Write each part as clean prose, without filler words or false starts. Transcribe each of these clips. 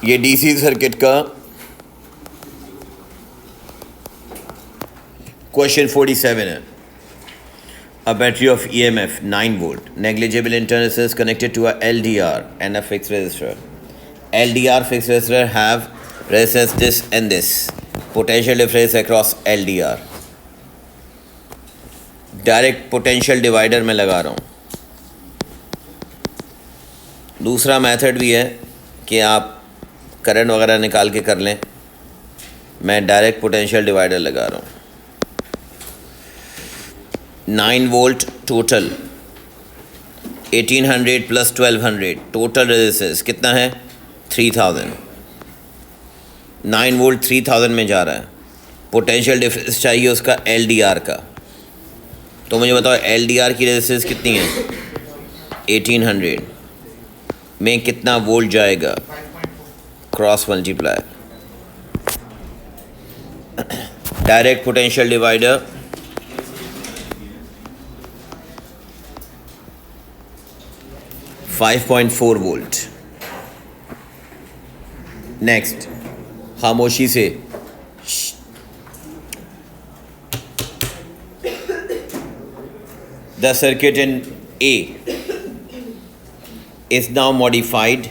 ये DC circuit का question 47 है। A battery of EMF 9 volt negligible internal resistance connected to a LDR and a fixed resistor. LDR fixed resistor have resistance this and this. Potential difference across LDR. Direct potential divider में लगा रहा हूँ। दूसरा method भी है कि आप current वगैरह निकाल के कर लें। मैं डायरेक्ट पोटेंशियल डिवाइडर लगा रहा हूँ। 9 volt total, 1800 plus 1200 total resistance कितना है? 3000। 9 वोल्ट 3000 में जा रहा है। पोटेंशियल डिफरेंस चाहिए उसका LDR का। तो मुझे बताओ LDR की रेजिस्टेंस कितनी है? 1800 में कितना वोल्ट जाएगा? Cross multiply, direct potential divider, .4 volt. Next, खामोशी से the circuit in A is now modified.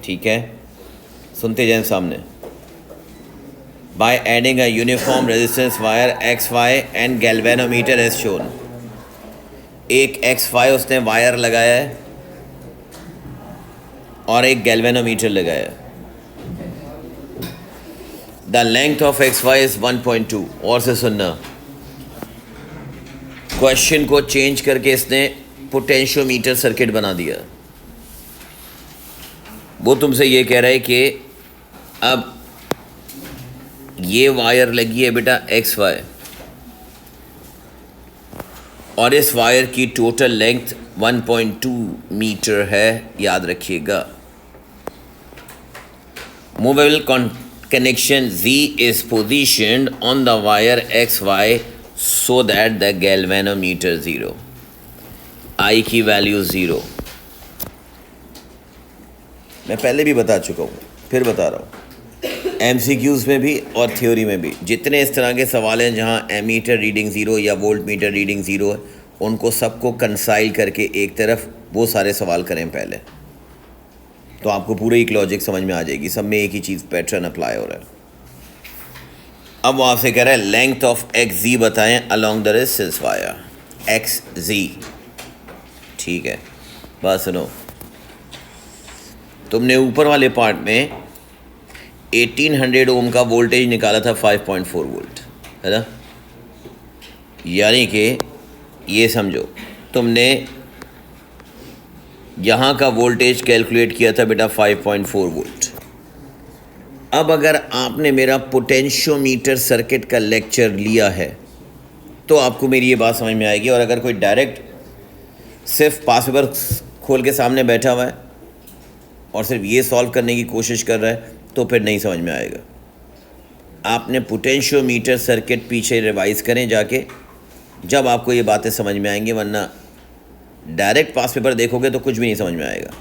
ठीक है, सुनते जाएं सामने। By adding a uniform resistance wire XY and galvanometer as shown. एक XY उसने वायर लगाया है और एक गैल्वेनोमीटर लगाया है। The length of XY is 1.2। और से सुनना, क्वेश्चन को चेंज करके इसने पोटेंशियोमीटर सर्किट बना दिया। वो तुमसे ये कह रहा है कि अब ये वायर लगी है बेटा XY और इस वायर की टोटल लेंथ 1.2 मीटर है, याद रखिएगा। Movable connection Z is positioned on the wire XY so that the galvanometer 0, I की वैल्यू 0। मैं पहले भी बता चुका हूँ, फिर बता रहा हूँ। MCQs में भी और थ्योरी में भी जितने इस तरह के सवाल हैं जहाँ एमीटर रीडिंग 0 या वोल्ट मीटर रीडिंग 0 है, उनको सबको कंसाइल करके एक तरफ वो सारे सवाल करें पहले, तो आपको पूरी एक लॉजिक समझ में आ जाएगी। सब में एक ही चीज़ पैटर्न अप्लाई हो रहा है। अब वो आपसे कह रहा है लेंथ ऑफ XZ बताएं along the resistance wire XZ। ठीक है, बात सुनो। तुमने ऊपर वाले पार्ट में 1800 ओम का वोल्टेज निकाला था 5.4 वोल्ट, है ना? यानी कि ये समझो, तुमने यहाँ का वोल्टेज कैलकुलेट किया था बेटा 5.4 वोल्ट। अब अगर आपने मेरा पोटेंशियोमीटर सर्किट का लेक्चर लिया है तो आपको मेरी ये बात समझ में आएगी। और अगर कोई डायरेक्ट सिर्फ पास पेपर खोल के सामने बैठा हुआ है और सिर्फ ये सॉल्व करने की कोशिश कर रहा है तो फिर नहीं समझ में आएगा। आपने पोटेंशियोमीटर सर्किट पीछे रिवाइज़ करें जाके, जब आपको ये बातें समझ में आएंगी, वरना डायरेक्ट पास पेपर देखोगे तो कुछ भी नहीं समझ में आएगा।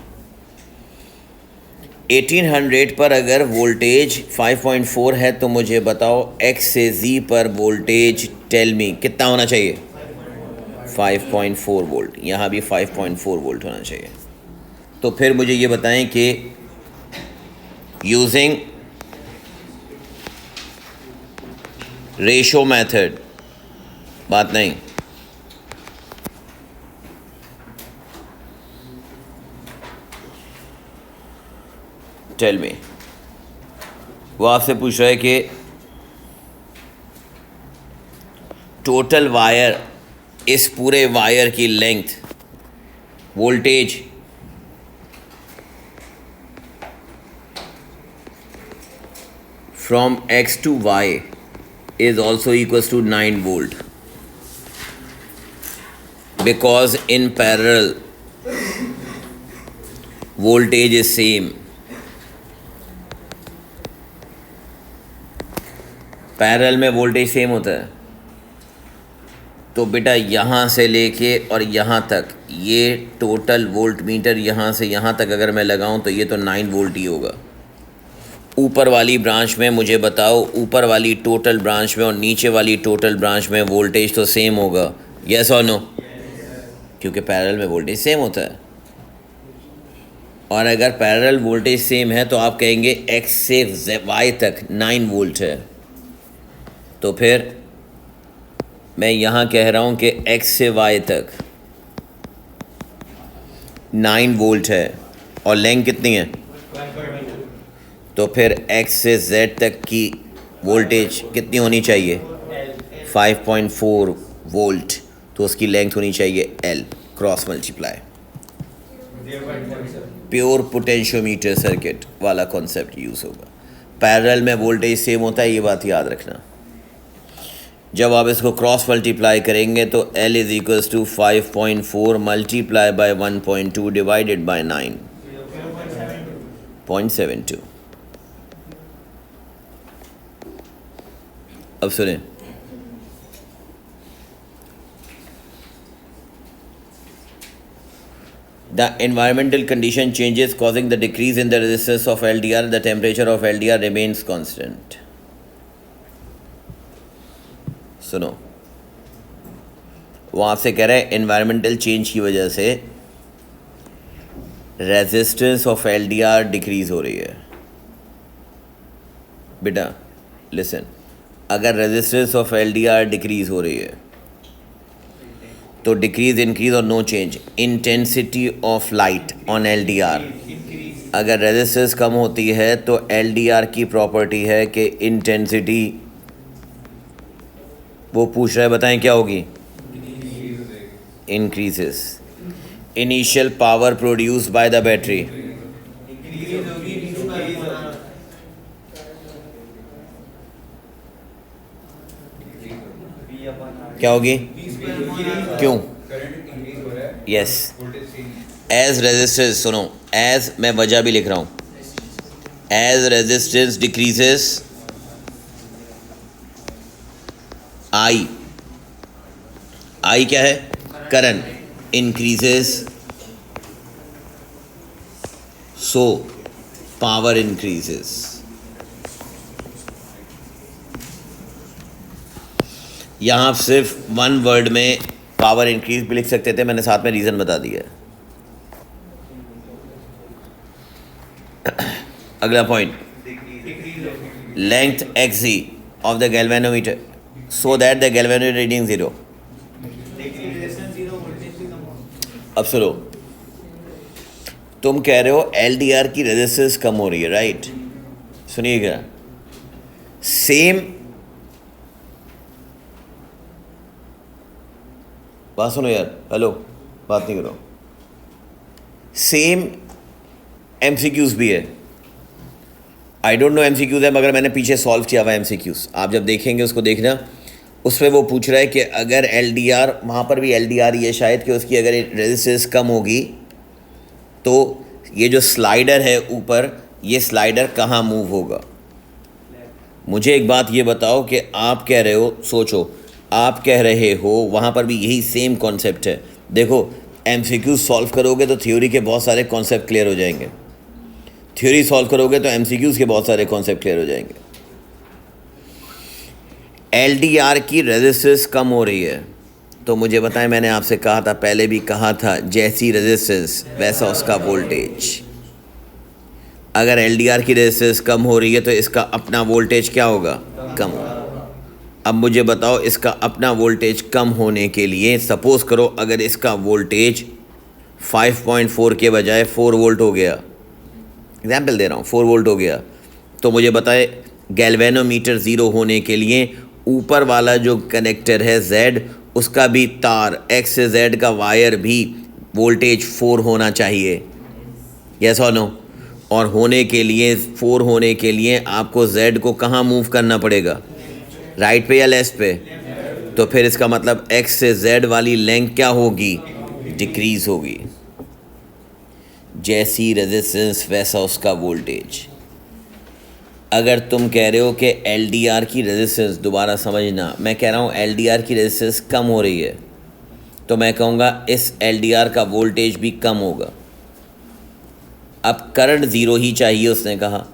1800 पर अगर वोल्टेज 5.4 है तो मुझे बताओ X से Z पर वोल्टेज टेल मी कितना होना चाहिए? 5.4 वोल्ट। यहाँ भी 5.4 वोल्ट होना चाहिए। तो फिर मुझे ये बताएं कि यूजिंग रेशो मेथड, बात नहीं, टेल मी। वो आपसे पूछ रहा है कि टोटल वायर, इस पूरे वायर की length, voltage from X to Y is also equals to 9 volt, because in parallel voltage is same। Parallel में वोल्टेज सेम होता है, तो बेटा यहाँ से लेके और यहाँ तक ये टोटल वोल्ट मीटर यहाँ से यहाँ तक अगर मैं लगाऊँ तो ये तो 9 वोल्ट ही होगा। ऊपर वाली ब्रांच में मुझे बताओ, ऊपर वाली टोटल ब्रांच में और नीचे वाली टोटल ब्रांच में वोल्टेज तो सेम होगा, यस और नो? क्योंकि पैरेलल में वोल्टेज सेम होता है। और अगर पैरेलल वोल्टेज सेम है तो आप कहेंगे एक्स से वाई तक 9 वोल्ट है। तो फिर मैं यहाँ कह रहा हूँ कि एक्स से वाई तक 9 वोल्ट है और लेंथ कितनी है? तो फिर एक्स से जेड तक की वोल्टेज कितनी होनी चाहिए? 5.4 वोल्ट। तो उसकी लेंथ होनी चाहिए L cross multiply. Pure potentiometer circuit वाला कॉन्सेप्ट यूज़ होगा। पैरेलल में वोल्टेज सेम होता है, ये बात याद रखना। जब आप इसको क्रॉस मल्टीप्लाई करेंगे तो L is equals to 5.4 multiply by 1.2 divided by 9.72। अब सुने, the environmental condition changes causing the decrease in the resistance of LDR. The temperature of LDR remains constant. सुनो, वो आपसे कह रहा है एनवायरमेंटल चेंज की वजह से रेजिस्टेंस ऑफ LDR डिक्रीज हो रही है। बेटा लिसन, अगर रेजिस्टेंस ऑफ LDR डिक्रीज हो रही है तो डिक्रीज, इंक्रीज और no change. Intensity of light on LDR, अगर रेजिस्टेंस कम होती है तो LDR की प्रॉपर्टी है कि इंटेंसिटी, वो पूछ रहा है बताएं क्या होगी? Increases. Initial power produce by the battery, क्या होगी? क्यों? यस, एज रेजिस्टेंस, सुनो, एज मैं वजह भी लिख रहा हूं, एज रेजिस्टेंस डिक्रीजेस आई क्या है? Current increases, so power increases. यहाँ आप सिर्फ वन वर्ड में पावर इंक्रीज भी लिख सकते थे, मैंने साथ में रीज़न बता दिया है। अगला point, length XZ of the galvanometer so that the galvanometer reading 0। अब सुनो, तुम कह रहे हो LDR की रेजिस्टेंस कम हो रही है, राइट? सुनिएगा, सेम बात सुनो यार, हेलो, बात नहीं करो। सेम MCQs भी है। आई डोंट नो MCQs है, मगर मैंने पीछे सॉल्व किया हुआ MCQs, आप जब देखेंगे उसको देखना। उसमें वो पूछ रहा है कि अगर LDR, वहाँ पर भी LDR ये शायद कि उसकी अगर रेजिस्टेंस कम होगी तो ये जो स्लाइडर है ऊपर, ये स्लाइडर कहाँ मूव होगा? मुझे एक बात ये बताओ कि आप कह रहे हो, सोचो, आप कह रहे हो वहाँ पर भी यही सेम कॉन्सेप्ट है। देखो, MCQ सॉल्व करोगे तो थ्योरी के बहुत सारे कॉन्सेप्ट क्लियर हो जाएंगे, थ्योरी सॉल्व करोगे तो MCQs के बहुत सारे कॉन्सेप्ट क्लियर हो जाएंगे। LDR की रेजिस्टेंस कम हो रही है तो मुझे बताएं, मैंने आपसे कहा था, पहले भी कहा था, जैसी रेजिस्टेंस वैसा उसका वोल्टेज। अगर LDR की रेजिस्टेंस कम हो रही है तो इसका अपना वोल्टेज क्या होगा? कम होगा। अब मुझे बताओ, इसका अपना वोल्टेज कम होने के लिए, सपोज़ करो अगर इसका वोल्टेज 5.4 के बजाय 4 वोल्ट हो गया, एग्जाम्पल दे रहा हूँ, 4 वोल्ट हो गया, तो मुझे बताए गैल्वेनोमीटर 0 होने के लिए ऊपर वाला जो कनेक्टर है Z, उसका भी तार X से Z का वायर भी वोल्टेज 4 होना चाहिए, यस और नो? और होने के लिए, 4 होने के लिए आपको Z को कहाँ मूव करना पड़ेगा? राइट पे या लेफ्ट पे? तो फिर इसका मतलब X से Z वाली लेंथ क्या होगी? डिक्रीज होगी। जैसी रेजिस्टेंस वैसा उसका वोल्टेज। अगर तुम कह रहे हो कि LDR की रेजिस्टेंस, दोबारा समझना, मैं कह रहा हूँ LDR की रेजिस्टेंस कम हो रही है तो मैं कहूँगा इस LDR का वोल्टेज भी कम होगा। अब करंट 0 ही चाहिए उसने कहा,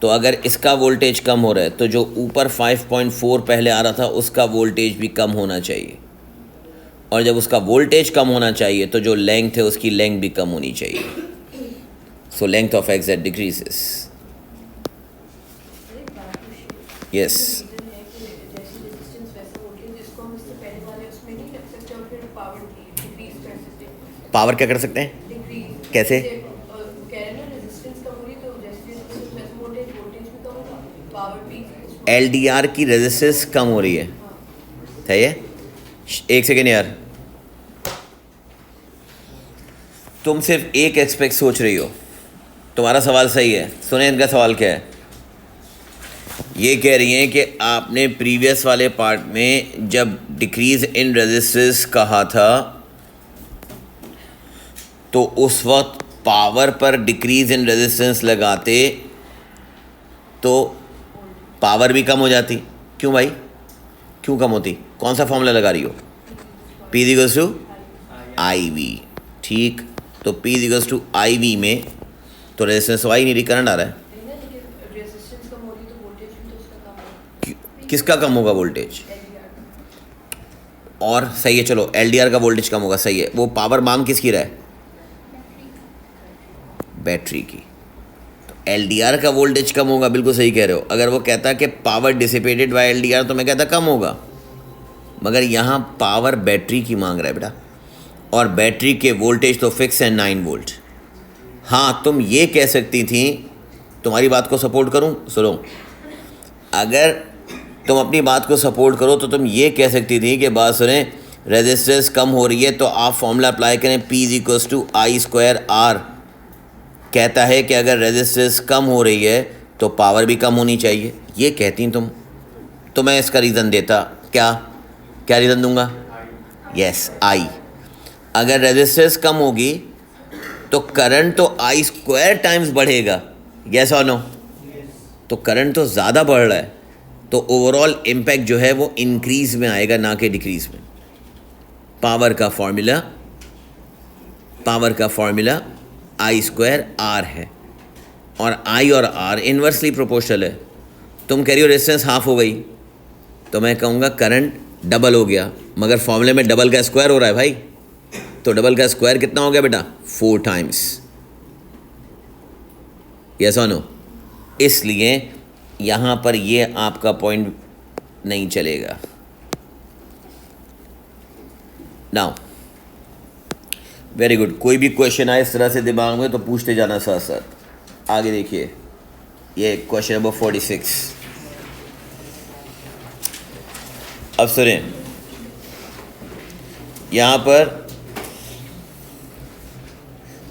तो अगर इसका वोल्टेज कम हो रहा है तो जो ऊपर 5.4 पहले आ रहा था उसका वोल्टेज भी कम होना चाहिए, और जब उसका वोल्टेज कम होना चाहिए तो जो लेंथ है उसकी लेंथ भी कम होनी चाहिए. So length of x decreases. Yes. Power क्या कर सकते हैं? कैसे? LDR की रेजिस्टेंस कम हो रही है. सही है. एक सेकेंड यार, तुम सिर्फ एक एस्पेक्ट सोच रही हो. तुम्हारा सवाल सही है. सुने इनका सवाल क्या है. ये कह रही हैं कि आपने प्रीवियस वाले पार्ट में जब डिक्रीज इन रेजिस्टेंस कहा था तो उस वक्त पावर पर डिक्रीज इन रेजिस्टेंस लगाते तो पावर भी कम हो जाती. क्यों भाई, क्यों कम होती? कौन सा फॉर्मूला लगा रही हो? P equals to IV. ठीक, तो P इक्वल्स टू IV में तो रेजिस्टेंस तो आ ही नहीं रही, करंट आ रहा है. किसका कम होगा वोल्टेज? और सही है, चलो LDR का वोल्टेज कम होगा. सही है. वो पावर मांग किसकी रहा है? बैटरी की. तो LDR का वोल्टेज कम होगा. बिल्कुल सही कह रहे हो. अगर वो कहता कि पावर डिसिपेटेड बाय LDR तो मैं कहता कम होगा, मगर यहाँ पावर बैटरी की मांग रहा है बेटा, और बैटरी के वोल्टेज तो फिक्स है 9 वोल्ट. हाँ, तुम ये कह सकती थी, तुम्हारी बात को सपोर्ट करूँ. सुनो, अगर तुम अपनी बात को सपोर्ट करो तो तुम ये कह सकती थी कि बात सुने, रेजिस्टेंस कम हो रही है तो आप फॉर्मूला अप्लाई करें. P इक्वल्स टू I²R कहता है कि अगर रेजिस्टेंस कम हो रही है तो पावर भी कम होनी चाहिए. ये कहती तुम, तो मैं इसका रीज़न देता. क्या रीज़न दूंगा? Yes, I. अगर रेजिस्टेंस कम होगी तो करंट तो I² टाइम्स बढ़ेगा. यस और नो? तो करंट तो ज़्यादा बढ़ रहा है, तो ओवरऑल इम्पैक्ट जो है वो इंक्रीज़ में आएगा, ना कि डिक्रीज़ में. पावर का फॉर्मूला I²R है, और I और R इन्वर्सली प्रोपोर्शनल है. तुम कह रही हो रेजिस्टेंस हाफ हो गई, तो मैं कहूँगा करंट डबल हो गया, मगर फॉर्मूले में डबल का स्क्वायर हो रहा है भाई. तो डबल का स्क्वायर कितना हो गया बेटा? 4 टाइम्स. यस और नो? इसलिए यहाँ पर ये आपका पॉइंट नहीं चलेगा. Now very good. कोई भी क्वेश्चन आए इस तरह से दिमाग में तो पूछते जाना साथ साथ. आगे देखिए, ये क्वेश्चन नंबर 46. अब सुने, यहाँ पर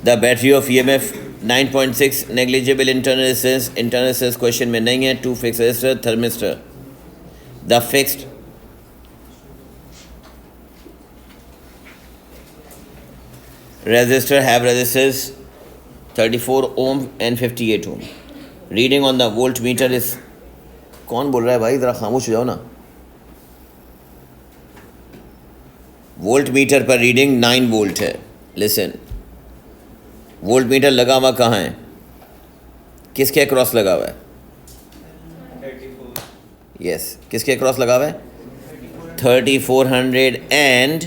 the battery of EMF 9.6 negligible internal resistance question में नहीं है. 2 fix resistor thermistor. The fixed resistor have resistance 34 ohm and 58 ohm. Reading on the voltmeter is, कौन बोल रहा है भाई? ज़रा खामोश हो जाओ ना. वोल्टमीटर पर रीडिंग 9 वोल्ट है. लिसन, वोल्टमीटर लगा हुआ कहाँ है? किसके अक्रॉस लगा हुआ है? यस, किसके अक्रॉस लगा हुआ है? 3400 एंड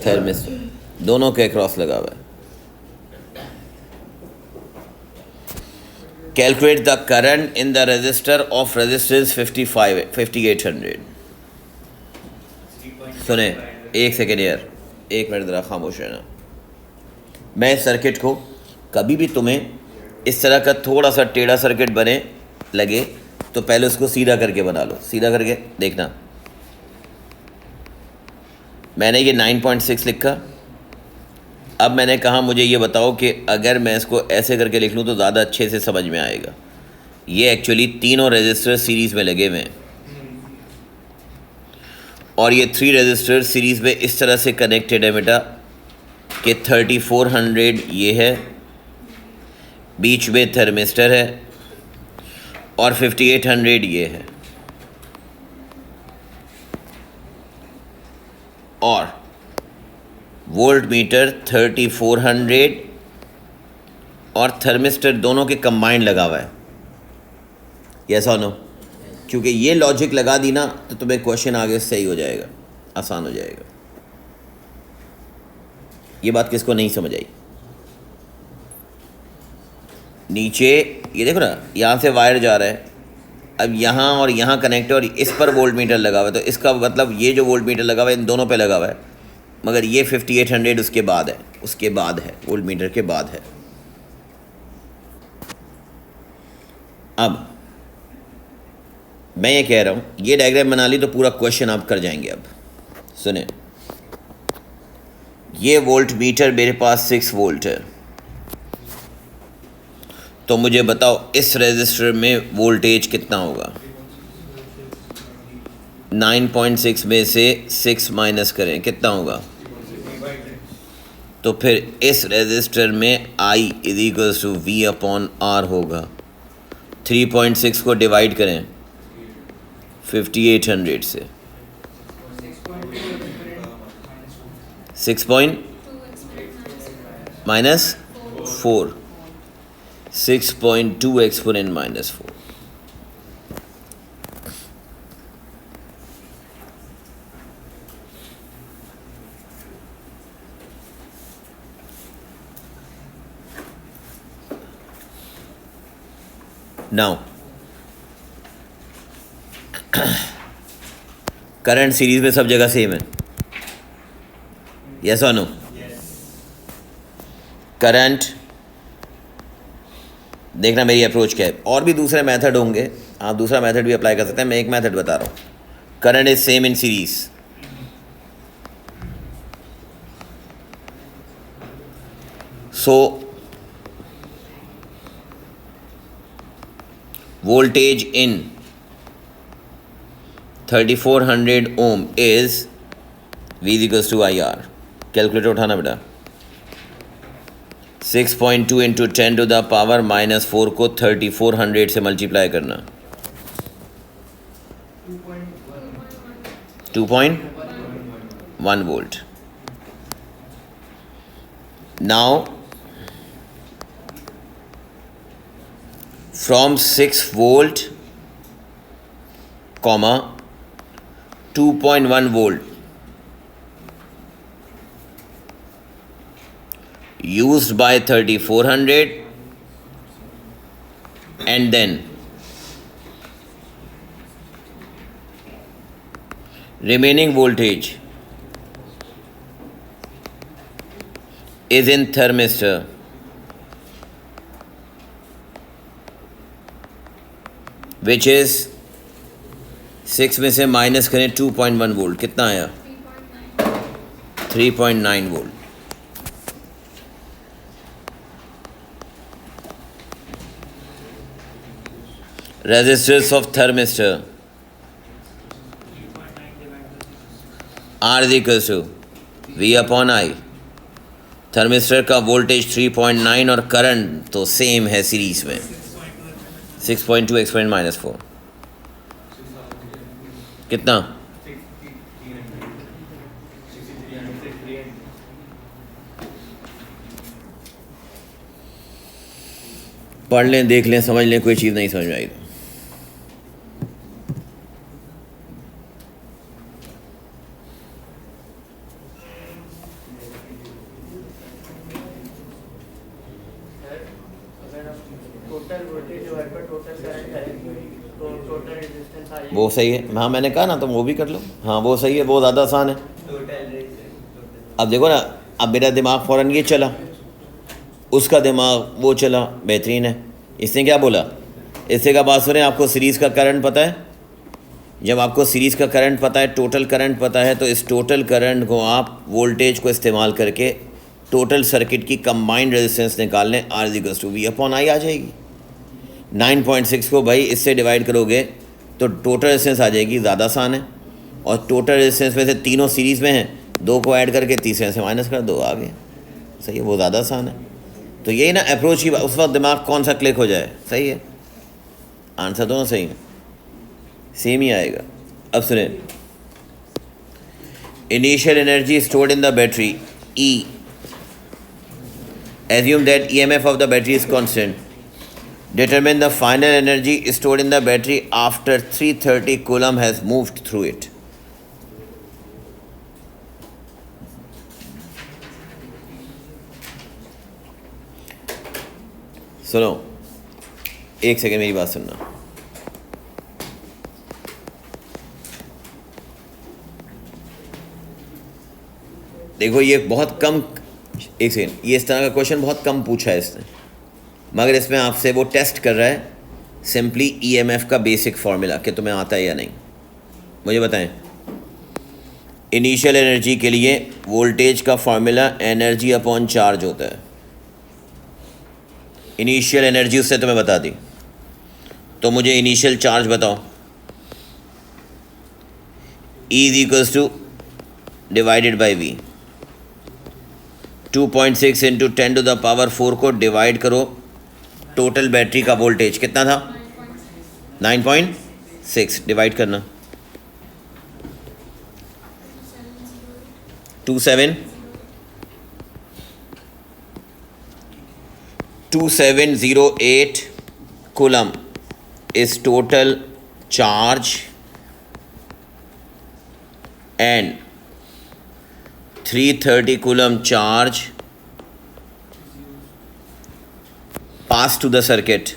थर्मिस्टर, दोनों के अक्रॉस लगा हुआ है. Calculate the current in the register of resistance 5800. सुने, एक सेकेंड यार, एक मिनट ज़रा खामोश रहना. मैं इस सर्किट को, कभी भी तुम्हें इस तरह का थोड़ा सा टेढ़ा सर्किट बने लगे तो पहले उसको सीधा करके बना लो. सीधा करके देखना. मैंने ये 9.6 लिखा. अब मैंने कहा मुझे ये बताओ कि अगर मैं इसको ऐसे करके लिख लूँ तो ज़्यादा अच्छे से समझ में आएगा. ये एक्चुअली तीनों रेजिस्टर सीरीज़ में लगे हुए हैं, और ये 3 रेजिस्टर सीरीज़ में इस तरह से कनेक्टेड है बेटा कि 3400 ये है, बीच में थर्मिस्टर है, और 5800 ये है. और वोल्टमीटर 3400 और थर्मिस्टर दोनों के कंबाइंड लगा हुआ है. यस और नो? क्योंकि ये लॉजिक लगा दी ना तो तुम्हें क्वेश्चन आगे सही हो जाएगा, आसान हो जाएगा। ये बात किसको नहीं समझ आई? नीचे ये देखो ना, यहाँ से वायर जा रहा है, अब यहाँ और यहाँ कनेक्ट है और इस पर वोल्ट मीटर लगा हुआ है, तो इसका मतलब ये जो वोल्ट मीटर लगा हुआ है इन दोनों पे लगा हुआ है, मगर ये 5800 उसके बाद है, उसके बाद है, वोल्ट मीटर के बाद है। अब मैं ये कह रहा हूँ, ये डायग्राम बना ली तो पूरा क्वेश्चन आप कर जाएंगे। अब सुने, ये वोल्ट मीटर मेरे पास 6 वोल्ट है, तो मुझे बताओ इस रेजिस्टर में वोल्टेज कितना होगा? 9.6 में से 6 माइनस करें, कितना होगा? तो फिर इस रेजिस्टर में I is equals to V upon R होगा। 3.6 को डिवाइड करें 5800 से, 6 point minus 4, 6.2 exponent minus 4। Now current series में सब जगह सेम है, यस और नो? करंट, देखना मेरी अप्रोच क्या है। और भी दूसरे मेथड होंगे, आप दूसरा मेथड भी अप्लाई कर सकते हैं, मैं एक मेथड बता रहा हूँ। Current is same in series, so voltage in 3400 ohm is V is equals to IR। Calculator उठाना बेटा। 6.2 into 10 to the power minus 4 को 3400 से मल्टीप्लाई करना, 2.1 volt. Now from 6 volt comma 2.1 volt used by 3400 and then remaining voltage is in thermistor which is 6 में से minus करें 2.1 volt, कितना आया? 3.9 volt. Resistance of thermistor R is equal to V upon I। Thermistor का voltage 3.9 और current तो same है series में, 6.2 एक्सपोनेंट माइनस 4, कितना? पढ़ लें, देख लें, समझ लें, कोई चीज़ नहीं समझ में आई तो वो सही है। हाँ मैंने कहा ना, तुम वो भी कर लो। हाँ वो सही है, वो ज़्यादा आसान है। अब देखो ना, अब मेरा दिमाग फ़ौरन ये चला, उसका दिमाग वो चला, बेहतरीन है। इसने क्या बोला? इससे का बात सुने, आपको सीरीज़ का करंट पता है। जब आपको सीरीज़ का करंट पता है, टोटल करंट पता है, तो इस टोटल करंट को आप वोल्टेज को इस्तेमाल करके टोटल सर्किट की कंबाइंड रेजिस्टेंस निकाल लें, R equals to V upon I आ जाएगी। 9.6 को भाई इससे डिवाइड करोगे तो टोटल रेजिस्टेंस आ जाएगी, ज़्यादा आसान है। और टोटल रेजिस्टेंस में से तीनों सीरीज़ में हैं, 2 को ऐड करके तीसरे से माइनस कर दो, आ गए। सही है, वो ज़्यादा आसान है। तो यही ना अप्रोच की, उस वक्त दिमाग कौन सा क्लिक हो जाए। सही है, आंसर दोनों सही है, सेम ही आएगा। अब सुने, initial energy stored in the battery E, assume that EMF of the battery is constant, Determine the final energy stored in the battery after 330 coulomb has moved through it. सुनो, एक second मेरी बात सुनना। देखो ये बहुत कम, एक सेकेंड, ये इस तरह का क्वेश्चन बहुत कम पूछा है इसने, मगर इसमें आपसे वो टेस्ट कर रहा है सिंपली ईएमएफ का बेसिक फार्मूला कि तुम्हें आता है या नहीं। मुझे बताएं, इनिशियल एनर्जी के लिए वोल्टेज का फार्मूला एनर्जी अपॉन चार्ज होता है। इनिशियल एनर्जी उससे तुम्हें बता दी, तो मुझे इनिशियल चार्ज बताओ। E is equals to divided by V. 2.6 into 10⁴ को डिवाइड करो, टोटल बैटरी का वोल्टेज कितना था? 9.6 डिवाइड करना 2708 coulomb is total charge and 330 coulomb charge passed to the circuit.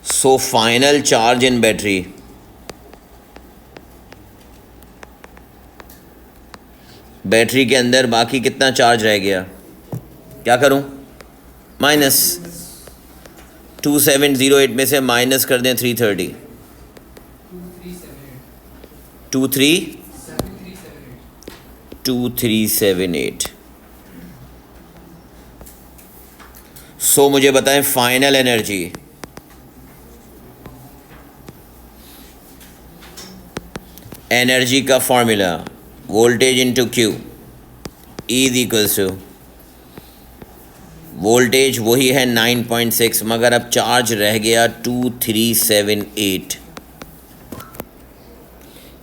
So final charge in battery battery के अंदर बाकी कितना चार्ज रह गया? क्या करूं? माइनस 2708 में से माइनस कर दें 330, 2378। सो मुझे बताएं फाइनल एनर्जी। एनर्जी का formula voltage into Q, E is equals to voltage वही है 9.6, मगर अब चार्ज रह गया 2378।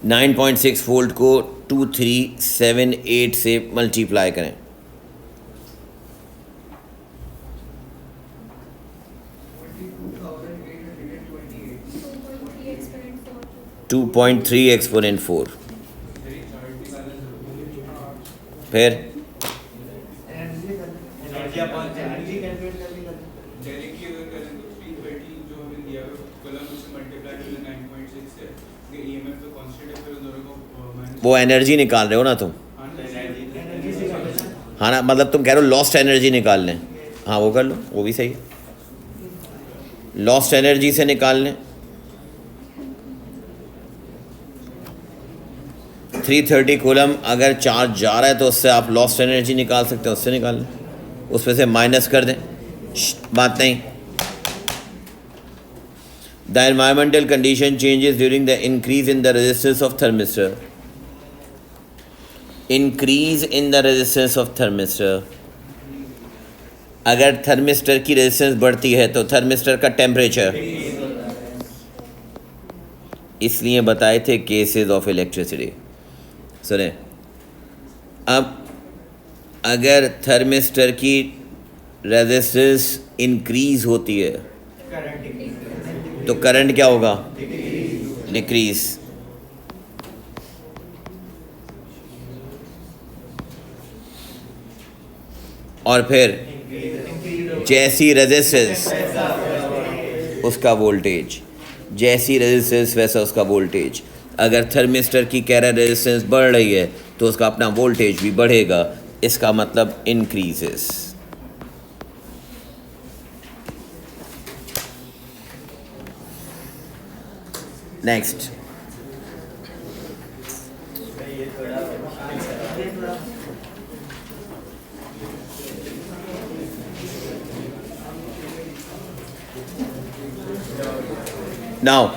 9.6 वोल्ट को 2378 से मल्टीप्लाई करें, टू पॉइंट थ्री एक्सपोनेंट 4। फिर वो एनर्जी निकाल रहे हो ना तुम? हाँ ना, मतलब तुम कह रहे हो लॉस्ट एनर्जी निकाल लें। हाँ वो कर लो, वो भी सही है, लॉस्ट एनर्जी से निकाल लें। 330 कूलम अगर चार्ज जा रहा है तो उससे आप लॉस्ट एनर्जी निकाल सकते हैं, उससे निकाल लें, उसमें से माइनस कर दें, बात नहीं। The environmental condition changes during the increase in the resistance of thermistor. Increase in the resistance of thermistor, अगर थर्मिस्टर की रेजिस्टेंस बढ़ती है तो थर्मिस्टर का टेम्परेचर, इसलिए बताए थे केसेस ऑफ इलेक्ट्रिसिटी। सुने, अब अगर थर्मिस्टर की रेजिस्टेंस इंक्रीज होती है तो करंट क्या होगा? डिक्रीज। और फिर जैसी रेजिस्टेंस उसका वोल्टेज, जैसी रेजिस्टेंस वैसा उसका वोल्टेज। अगर थर्मिस्टर की कह रहा रेजिस्टेंस बढ़ रही है तो उसका अपना वोल्टेज भी बढ़ेगा, इसका मतलब इंक्रीजेस। नेक्स्ट, नाउ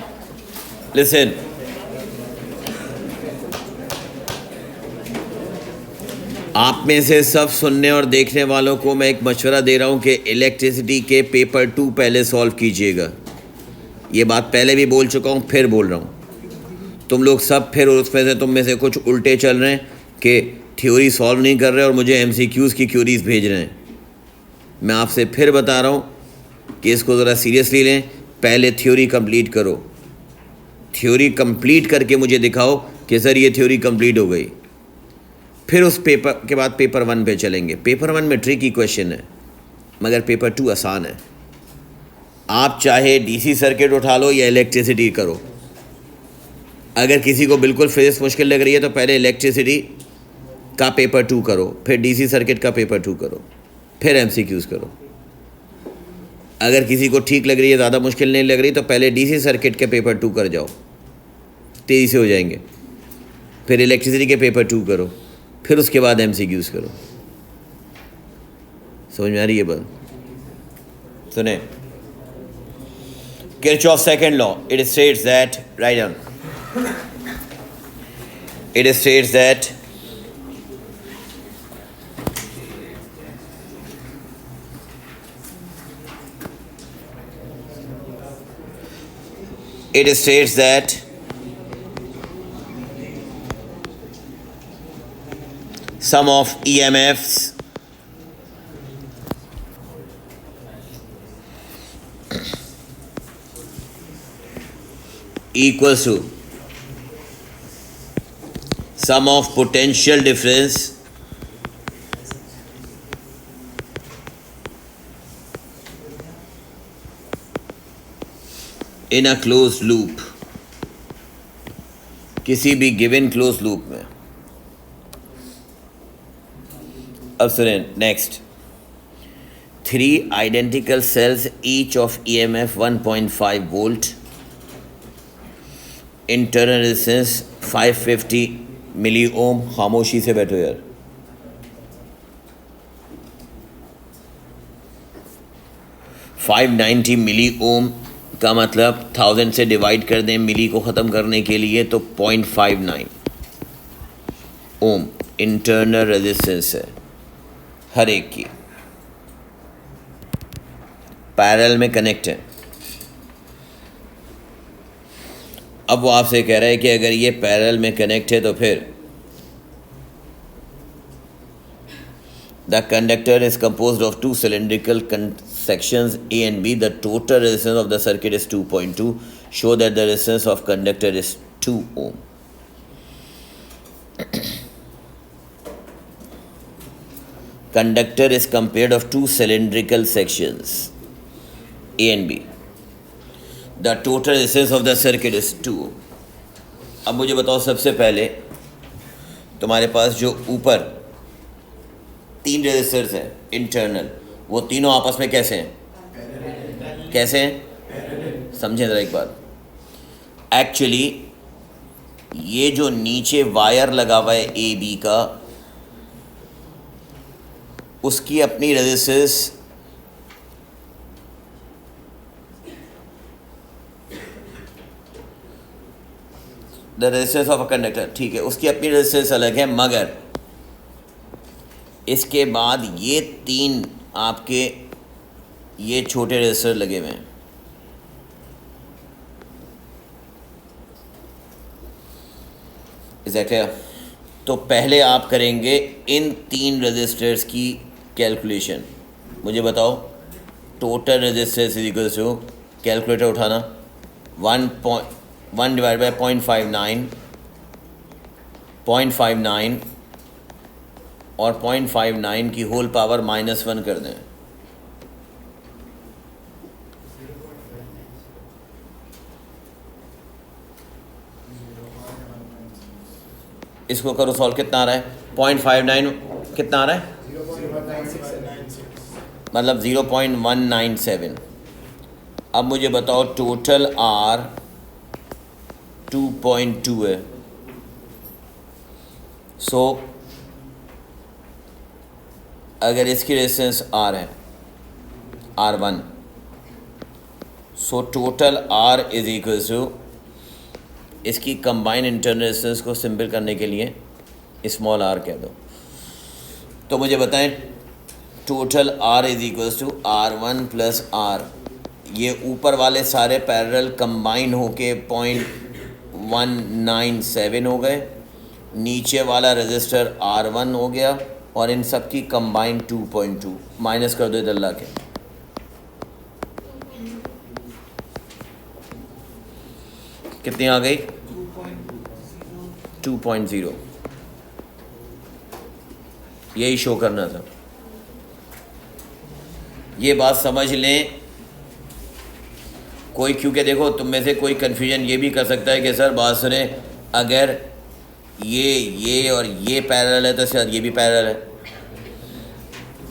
लिसन, आप में से सब सुनने और देखने वालों को मैं एक मशवरा दे रहा हूं कि इलेक्ट्रिसिटी के पेपर 2 पहले सॉल्व कीजिएगा। ये बात पहले भी बोल चुका हूं, फिर बोल रहा हूं। तुम लोग सब फिर उसमें से तुम में से कुछ उल्टे चल रहे हैं कि थ्योरी सॉल्व नहीं कर रहे और मुझे एमसीक्यूज़ की क्यूरीज भेज रहे हैं। मैं आपसे फिर बता रहा हूँ कि इसको ज़रा सीरियसली लें। पहले थ्योरी कंप्लीट करो, थ्योरी कंप्लीट करके मुझे दिखाओ कि सर ये थ्योरी कंप्लीट हो गई। फिर उस पेपर के बाद पेपर 1 पे चलेंगे। पेपर 1 में ट्रिकी क्वेश्चन है, मगर पेपर 2 आसान है। आप चाहे डीसी सर्किट उठा लो या इलेक्ट्रिसिटी करो। अगर किसी को बिल्कुल फिजिक्स मुश्किल लग रही है तो पहले इलेक्ट्रिसिटी का पेपर 2 करो, फिर डीसी सर्किट का पेपर 2 करो, फिर एमसीक्यूज़ करो। अगर किसी को ठीक लग रही है, ज़्यादा मुश्किल नहीं लग रही, तो पहले डीसी सर्किट के पेपर 2 कर जाओ, तेज़ी से हो जाएंगे। फिर इलेक्ट्रिसिटी के पेपर 2 करो, फिर उसके बाद एमसीक्यूज़ करो। समझ में आ रही है बात? सुने, Kirchhoff second law, it states that, write down, it states that sum of EMFs equals to sum of potential difference in a closed loop, किसी भी गिवन क्लोज लूप में। अब सुनें next, 3 identical sales each of EMF 1.5 volt, internal resistance 550 मिली ओम। खामोशी से बैठो यार। $590 मिली ओम का मतलब 1000 से डिवाइड कर दें मिली को ख़त्म करने के लिए, तो 0.59 ओम इंटरनल रेजिस्टेंस है हर एक की, पैरेलल में कनेक्ट है। अब वो आपसे कह रहा है कि अगर ये पैरेलल में कनेक्ट है तो फिर the conductor is composed of 2 cylindrical sections A and B. The total resistance of the circuit is 2.2. Show that the resistance of conductor is 2 ohm. Conductor is composed of 2 cylindrical sections A and B. The total resistance of the circuit is 2 ohm. अब मुझे बताओ, सबसे पहले तुम्हारे पास जो ऊपर 3 resistors हैं internal, वो तीनों आपस में कैसे हैं? कैसे हैं? समझें ज़रा एक बात। एक्चुअली ये जो नीचे वायर लगा हुआ है ए बी का, उसकी अपनी resistance the resistance of a conductor, ठीक है, उसकी अपनी रेजिस्टेंस अलग है। मगर इसके बाद ये 3 आपके ये छोटे रेजिस्टर लगे हुए हैं। एग्जैक्टली। तो पहले आप करेंगे इन 3 रेजिस्टर्स की कैलकुलेशन। मुझे बताओ, total resistance is equal to, calculator उठाना, 1 डिवाइड बाई 0.59 और 0.59 की होल पावर -1 कर दें। इसको करो सॉल्व, कितना आ रहा है? 0.59 कितना आ रहा है? मतलब 0.197। अब मुझे बताओ, टोटल R 2.2 है। सो अगर इसकी रेजिस्टेंस R है R1, so total R is equal to, इसकी कंबाइन इंटरनल रेजिस्टेंस को सिंपल करने के लिए स्मॉल r कह दो। तो मुझे बताएं, total R is equal to R1 plus R, ये ऊपर वाले सारे पैरेलल कंबाइन होके 0.197 हो गए, नीचे वाला रजिस्टर R1 हो गया और इन सब की कंबाइंड 2.2 माइनस कर दो इधर ला के, कितनी आ गई 2.0। यही शो करना था। ये बात समझ लें कोई, क्योंकि देखो तुम में से कोई कन्फ्यूजन ये भी कर सकता है कि सर बात सुने, अगर ये और ये पैरेलल है तो शायद ये भी पैरेलल है।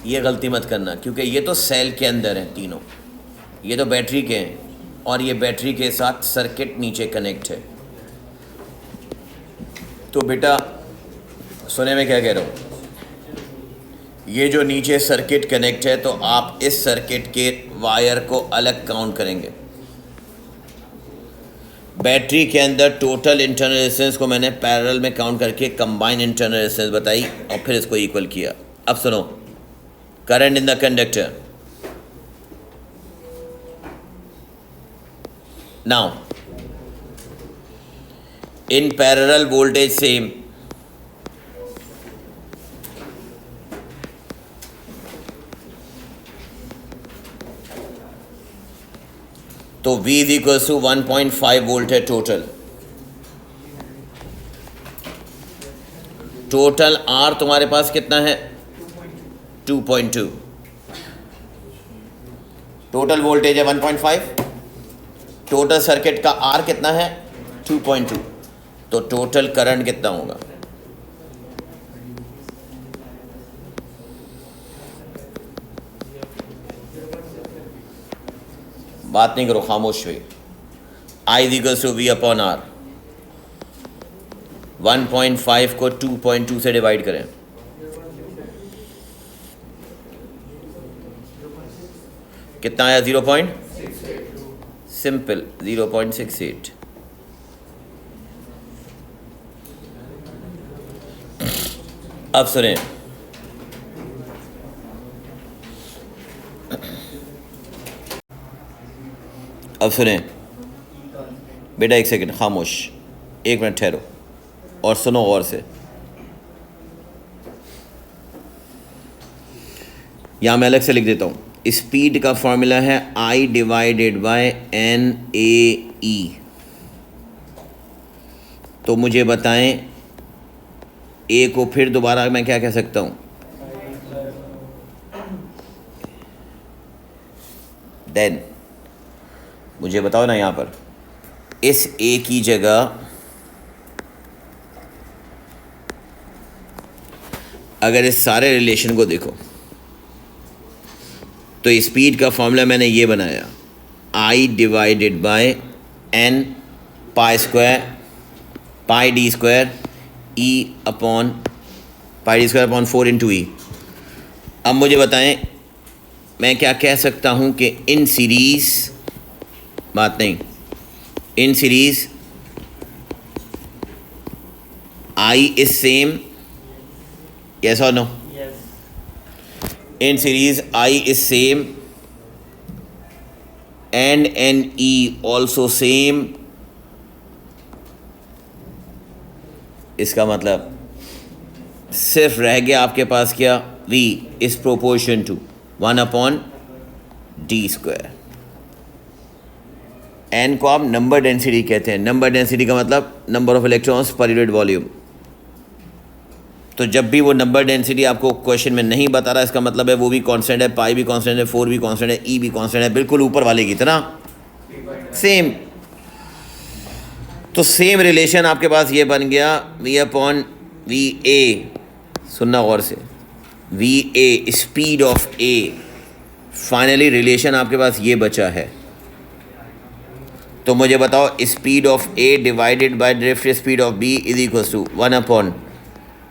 ये गलती मत करना, क्योंकि ये तो सेल के अंदर हैं तीनों, ये तो बैटरी के हैं और ये बैटरी के साथ सर्किट नीचे कनेक्ट है। तो बेटा सुने मैं क्या कह रहा हूँ, ये जो नीचे सर्किट कनेक्ट है तो आप इस सर्किट के वायर को अलग काउंट करेंगे। बैटरी के अंदर टोटल इंटरनल रेजिस्टेंस को मैंने पैरेलल में काउंट करके कंबाइंड इंटरनल रेजिस्टेंस बताई और फिर इसको इक्वल किया। अब सुनो, current in the conductor, now in parallel voltage same, तो V is equal to 1.5 volt है टोटल। टोटल R तुम्हारे पास कितना है 2.2, टोटल वोल्टेज है 1.5, टोटल सर्किट का R कितना है 2.2, तो टोटल करंट कितना होगा? बात नहीं करो, खामोश हुई। I is equal to V upon R। 1.5 को 2.2 से डिवाइड करें, कितना आया 0. सिंपल 0.68। अब सुने, अब सुने बेटा, एक सेकंड खामोश, एक मिनट ठहरो और सुनो गौर से। यहाँ मैं अलग से लिख देता हूँ। स्पीड का फॉर्मूला है I डिवाइडेड बाय NAE। तो मुझे बताएं A को फिर दोबारा मैं क्या कह सकता हूँ? देन मुझे बताओ ना, यहाँ पर इस A की जगह अगर इस सारे रिलेशन को देखो तो स्पीड का फॉर्मूला मैंने ये बनाया, I divided by N pi square pi D square E upon pi D square upon 4 into E। अब मुझे बताएं मैं क्या कह सकता हूँ कि इन सीरीज़, बात नहीं, in series I is same, yes or no? Yes. In series I is same and NE also same। इसका मतलब सिर्फ रह गया आपके पास क्या? V is proportion to 1 upon D square. N को आप नंबर डेंसिटी कहते हैं। नंबर डेंसिटी का मतलब number of electrons per unit volume. तो जब भी वो नंबर डेंसिटी आपको क्वेश्चन में नहीं बता रहा, इसका मतलब है वो भी कांस्टेंट है, पाई भी कांस्टेंट है, 4 भी कांस्टेंट है, ई भी कांस्टेंट है, बिल्कुल ऊपर वाले की तरह सेम। तो सेम रिलेशन आपके पास ये बन गया V अपॉन वी ए। सुनना गौर से, V A speed of A. Finally relation आपके पास ये बचा है। तो मुझे बताओ speed of A divided by drift speed of B is equal to 1 upon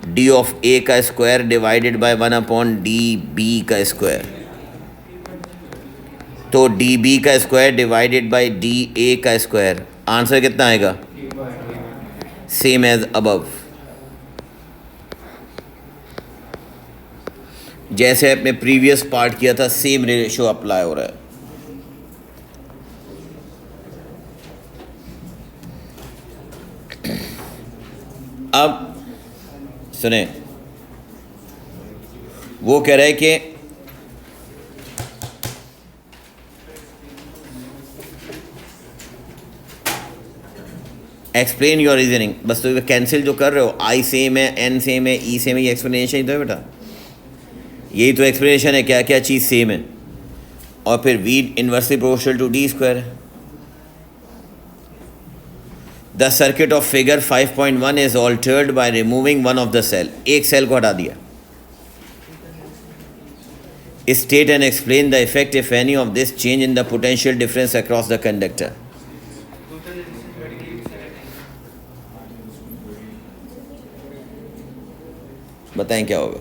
D of A का square divided by 1 upon D B का स्क्वायर। तो डी बी का square divided by D A का स्क्वायर। आंसर कितना आएगा? Same as above. जैसे अपने previous part किया था, सेम रेशो अप्लाई हो रहा है। अब सुने, वो कह रहा है कि एक्सप्लेन योर रीजनिंग। बस तो कैंसिल जो कर रहे हो, आई सेम है, एन सेम है, ई सेम है, ये एक्सप्लेनेशन ही तो है बेटा, यही तो एक्सप्लेनेशन है, क्या क्या चीज़ सेम है। और फिर V inversely proportional to D square है। The circuit of figure 5.1 is altered by removing one of the cell. एक सेल को हटा दिया। State and explain the effect if any of this change in the potential difference across the conductor. बताएं क्या होगा।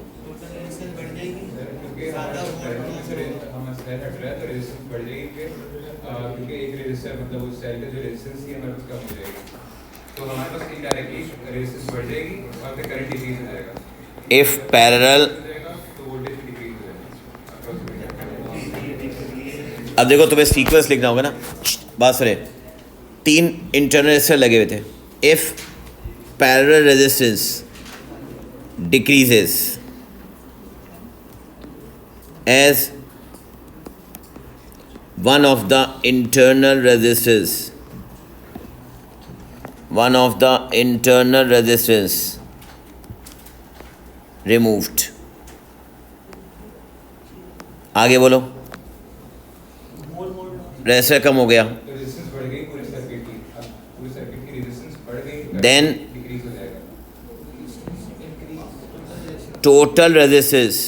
क्योंकि एक रेजिस्टर मतलब उस सेल का जो रेजिस्टेंस थी हमारे पास कम हो जाएगी, तो हमारे पास इनडायरेक्टली रेजिस्टेंस बढ़ जाएगी और फिर करंट डिक्रीज हो जाएगा। इफ पैरेलल, तो वोल्टेज डिक्रीज हो जाएगा। अब देखो तुम्हें सीक्वेंस लिखना होगा ना, बात सुने। 3 इंटरनल रेजिस्टर लगे हुए थे। If parallel resistance decreases as one of the internal resistors removed। आगे बोलो। रेजिस्टर कम हो गया, रेजिस्टेंस बढ़ गई पूरे सर्किट की, अब पूरे सर्किट की रेजिस्टेंस बढ़ गई, Then डिक्रीज हो जाएगा। total resistance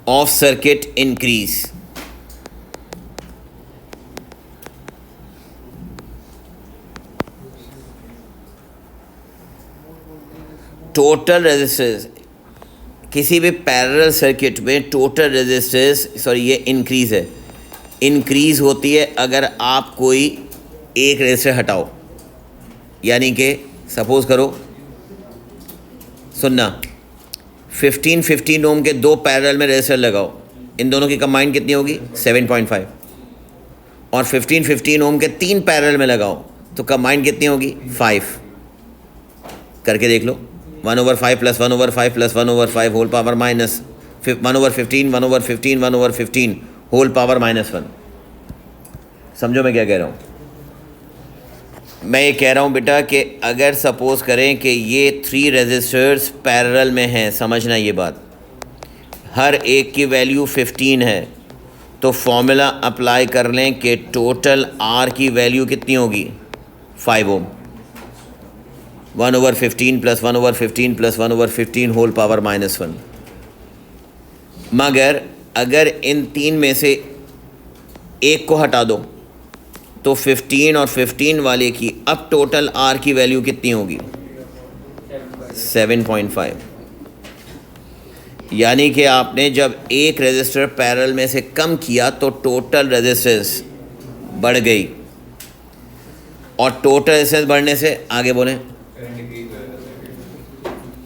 of circuit increase। Total resistance किसी भी पैरेलल सर्किट में टोटल रेजिस्टेंस, सॉरी ये इंक्रीज है, इंक्रीज होती है अगर आप कोई एक रेजिस्टर हटाओ। यानी कि सपोज करो, सुनना, 15 ओम के 2 पैरेलल में रेजिस्टर लगाओ, इन दोनों की कंबाइंड कितनी होगी 7.5। और 15 ओम के 3 पैरेलल में लगाओ तो कंबाइंड कितनी होगी 5। करके देख लो, 1/5 plus 1/5 plus 1/5 whole power minus 1/15 1/15 1/15 whole power -1। समझो मैं क्या कह रहा हूँ। मैं ये कह रहा हूँ बेटा कि अगर सपोज करें कि ये 3 रेजिस्टर्स पैरेलल में हैं, समझना ये बात, हर एक की वैल्यू 15 है, तो फॉर्मूला अप्लाई कर लें कि टोटल आर की वैल्यू कितनी होगी 5 ओम। 1/15 प्लस 1/15 प्लस 1/15 होल पावर -1। मगर अगर इन 3 में से एक को हटा दो तो 15 और 15 वाले की अब टोटल आर की वैल्यू कितनी होगी 7.5। यानी कि आपने जब एक रेजिस्टर पैरेलल में से कम किया तो टोटल रेजिस्टेंस बढ़ गई, और टोटल रेजिस्टेंस बढ़ने से आगे बोलें करंट डिक्रीज हो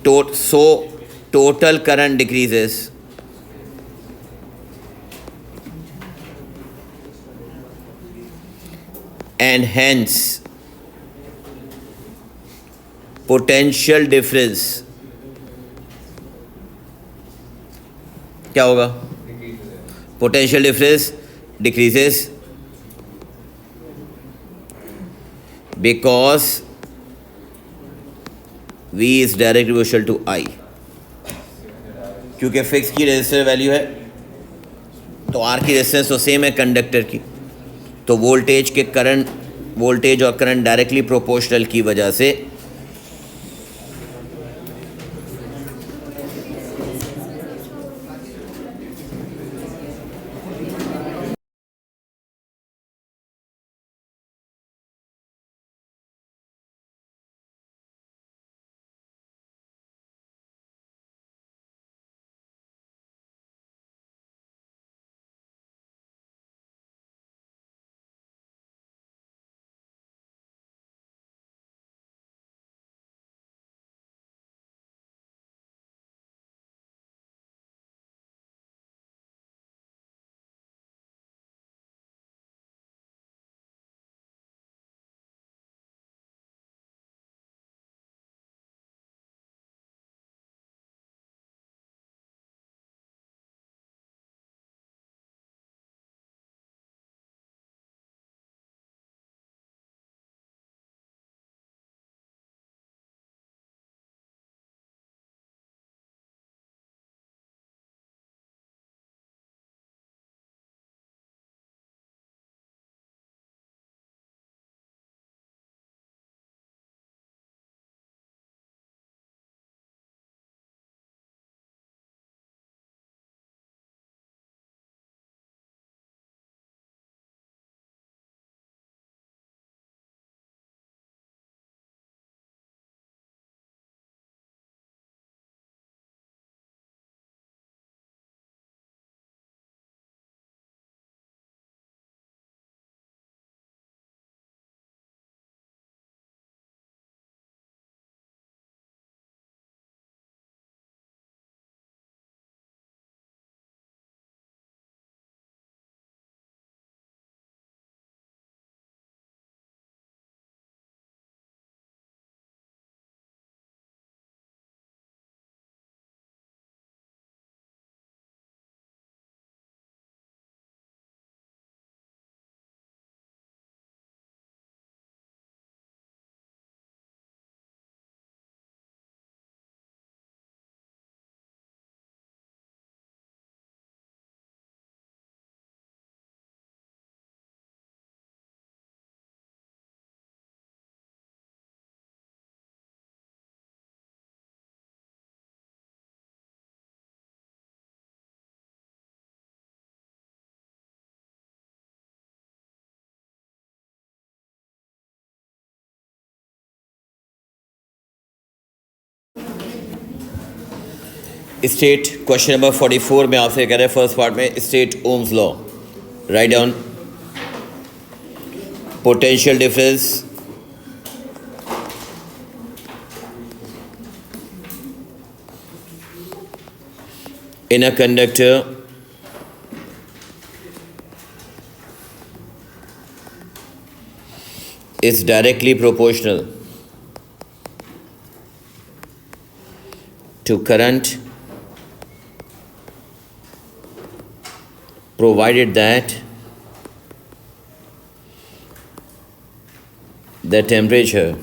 जाएगा। So total current decreases and hence potential difference क्या होगा, डिक्रीज हो जाएगा। potential difference decreases because V is direct proportional to I। क्योंकि फिक्स की रेजिस्टर वैल्यू है तो R की रेजिस्टेंस तो सेम है कंडक्टर की, तो वोल्टेज और करंट डायरेक्टली प्रोपोर्शनल की वजह से स्टेट क्वेश्चन नंबर 44 में आपसे कह रहे हैं फर्स्ट पार्ट में state Ohm's law. Write down potential difference in a conductor is directly proportional to current provided that the temperature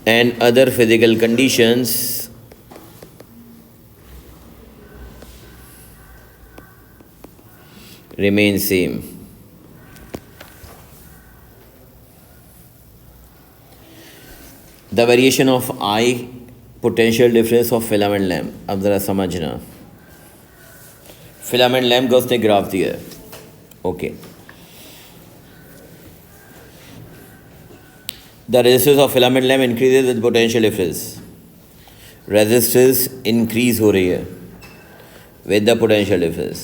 and other physical conditions remain same. The variation of I potential difference of filament lamp. अब ज़रा समझना, filament lamp का उसने graph दिया है. Okay The resistance of filament lamp increases with potential difference. Resistance increase हो रही है with the potential difference.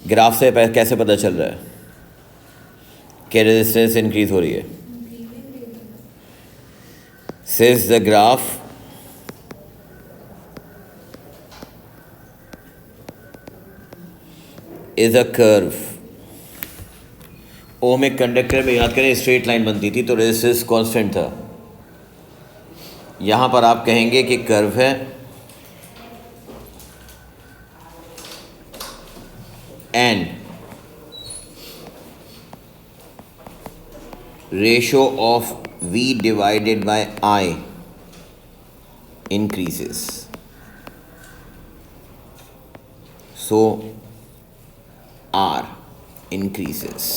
Graph से कैसे पता चल रहा है कि रेजिस्टेंस इंक्रीज हो रही है? Since the graph is a curve. ओम एक कंडक्टर में याद करें स्ट्रेट लाइन बनती थी तो रेजिस्टेंस कांस्टेंट था. यहाँ पर आप कहेंगे कि कर्व है and ratio of V divided by I increases. So R increases.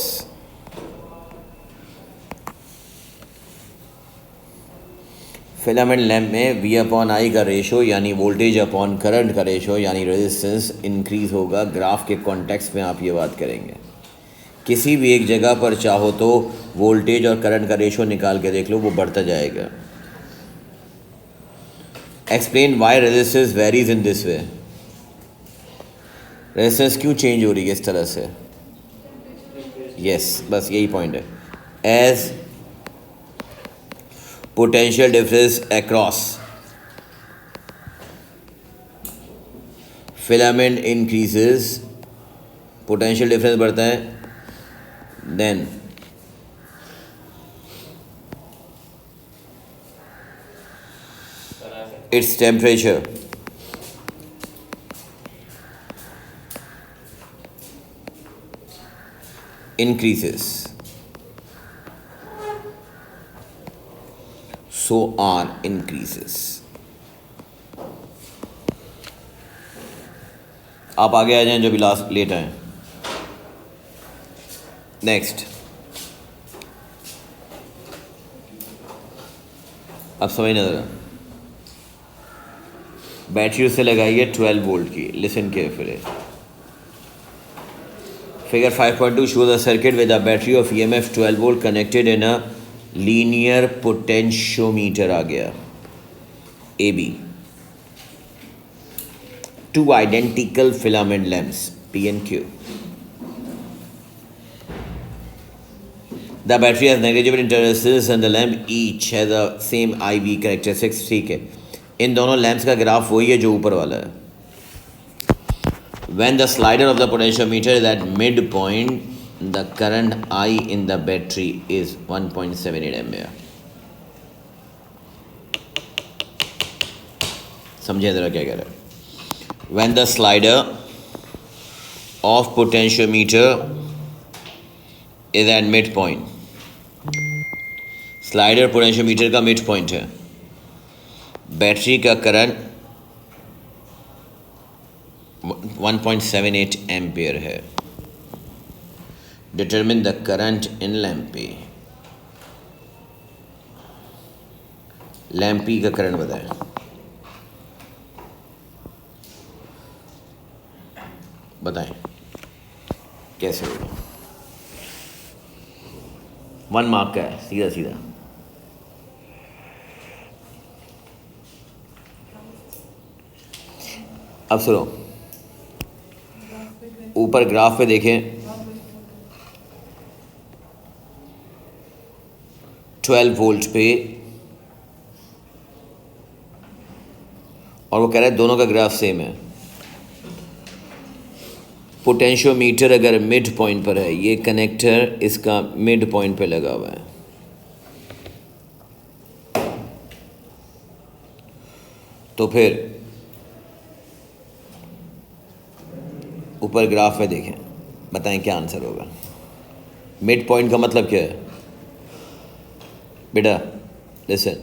Filament lamp में V अपॉन I का रेशो यानी वोल्टेज अपॉन करंट का रेशो यानी रेजिस्टेंस इंक्रीज होगा. ग्राफ के कॉन्टेक्स्ट में आप ये बात करेंगे. किसी भी एक जगह पर चाहो तो वोल्टेज और करंट का रेशो निकाल के देख लो, वो बढ़ता जाएगा. Explain why resistance varies in this way. Resistance क्यों चेंज हो रही है इस तरह से? यस, बस यही पॉइंट है. As potential difference across filament increases, potential difference बढ़ता है, then its temperature increases, so R increases. आप आगे आ जाएं जो भी लास्ट लेट आए. नेक्स्ट, अब समझना ज़रा. बैटरी उससे लगाई है 12 वोल्ट की. Listen carefully. Figure 5.2 shows a circuit with a battery of EMF 12 volt connected in a linear potentiometer आ गया AB. Two identical filament lamps P and Q. The battery has negligible interactions and the lamp each has the same IV characteristics. ठीक है, इन दोनों lamps का graph वही है जो ऊपर वाला है. When the slider of the potentiometer is at midpoint, the current I in the battery is 1.78 ampere. समझे जरा क्या कह रहा है? When the slider of potentiometer is at midpoint, slider potentiometer का मिड पॉइंट है, बैटरी का करंट 1.78 एम्पियर है. Determine the current in lamp P. Lamp P का करंट बताएं. बताएं कैसे होगा? 1 मार्क का है, सीधा सीधा. अब सुनो, ऊपर ग्राफ पे देखें, 12 वोल्ट पे, और वो कह रहा है दोनों का ग्राफ सेम है। पोटेंशियोमीटर अगर मिड पॉइंट पर है, ये कनेक्टर इसका मिड पॉइंट पे लगा हुआ है, तो फिर ऊपर ग्राफ में देखें, बताएं क्या आंसर होगा। मिड पॉइंट का मतलब क्या है बेटा? लिसन,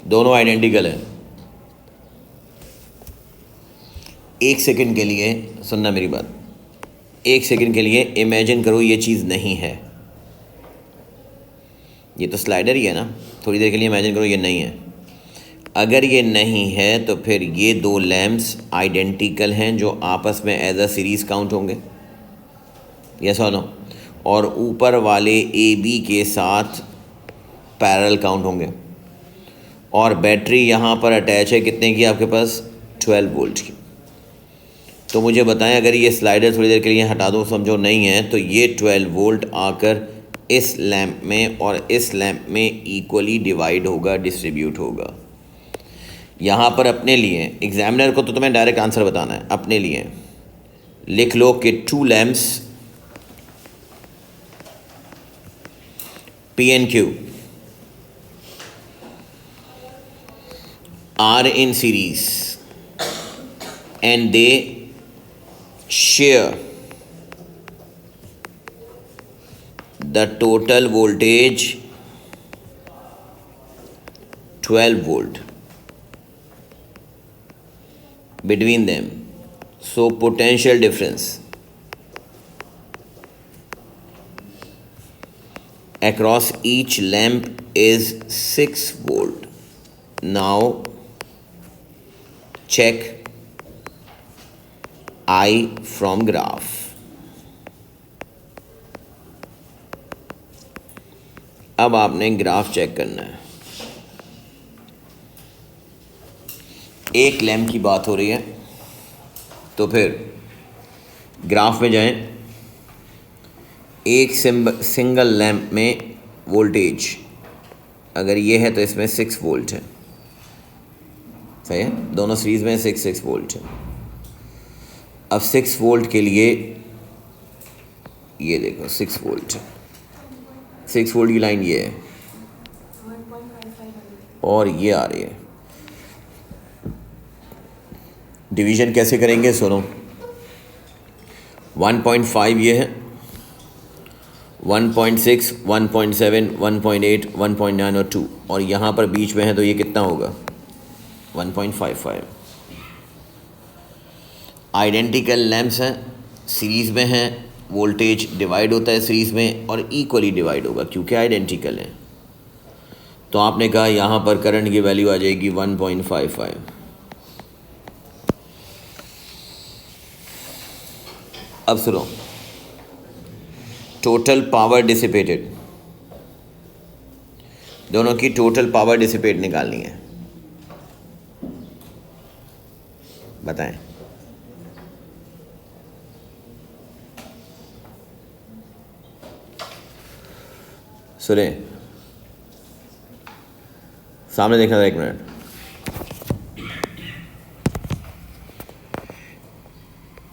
दोनों आइडेंटिकल हैं। एक सेकंड के लिए सुनना मेरी बात, एक सेकंड के लिए इमेजिन करो ये चीज़ नहीं है। ये तो स्लाइडर ही है ना, थोड़ी देर के लिए इमेजिन करो ये नहीं है। अगर ये नहीं है तो फिर ये दो लैम्प्स आइडेंटिकल हैं जो आपस में एज अ सीरीज़ काउंट होंगे, यस और नो? और ऊपर वाले ए बी के साथ पैरेलल काउंट होंगे। और बैटरी यहाँ पर अटैच है कितने की आपके पास? 12 वोल्ट की। तो मुझे बताएं, अगर ये स्लाइडर थोड़ी देर के लिए हटा दो, समझो नहीं है, तो ये 12 वोल्ट आकर इस लैम्प में और इस लैम्प में इक्वली डिवाइड होगा, डिस्ट्रीब्यूट होगा। यहाँ पर अपने लिए, एग्जामिनर को तो तुम्हें डायरेक्ट आंसर बताना है, अपने लिए लिख लो कि 2 lamps P and Q are in series and they share the total voltage 12 volt between them. So potential difference across each lamp is 6 volt. Now check I from graph. अब आपने graph check करना है। एक lamp की बात हो रही है, तो फिर ग्राफ में जाएं। एक सिंगल लैम्प में वोल्टेज अगर ये है तो इसमें 6 वोल्ट है, सही है? दोनों सीरीज में 6 वोल्ट है। अब 6 वोल्ट के लिए ये देखो 6 वोल्ट है, 6 वोल्ट की लाइन ये है और ये आ रही है। डिवीजन कैसे करेंगे सुनो, 1.5 ये है, 1.6, 1.7, 1.8, 1.9 और 2, और यहाँ पर बीच में है तो ये कितना होगा? 1.55। आइडेंटिकल लैम्प्स हैं, सीरीज़ में हैं, वोल्टेज डिवाइड होता है सीरीज़ में और इक्वली डिवाइड होगा क्योंकि आइडेंटिकल है। तो आपने कहा यहाँ पर करंट की वैल्यू आ जाएगी 1.55। अब सुनो, टोटल पावर डिसिपेटेड, दोनों की टोटल पावर डिसिपेट निकालनी है, बताएं। सुने, सामने देखना था, एक मिनट।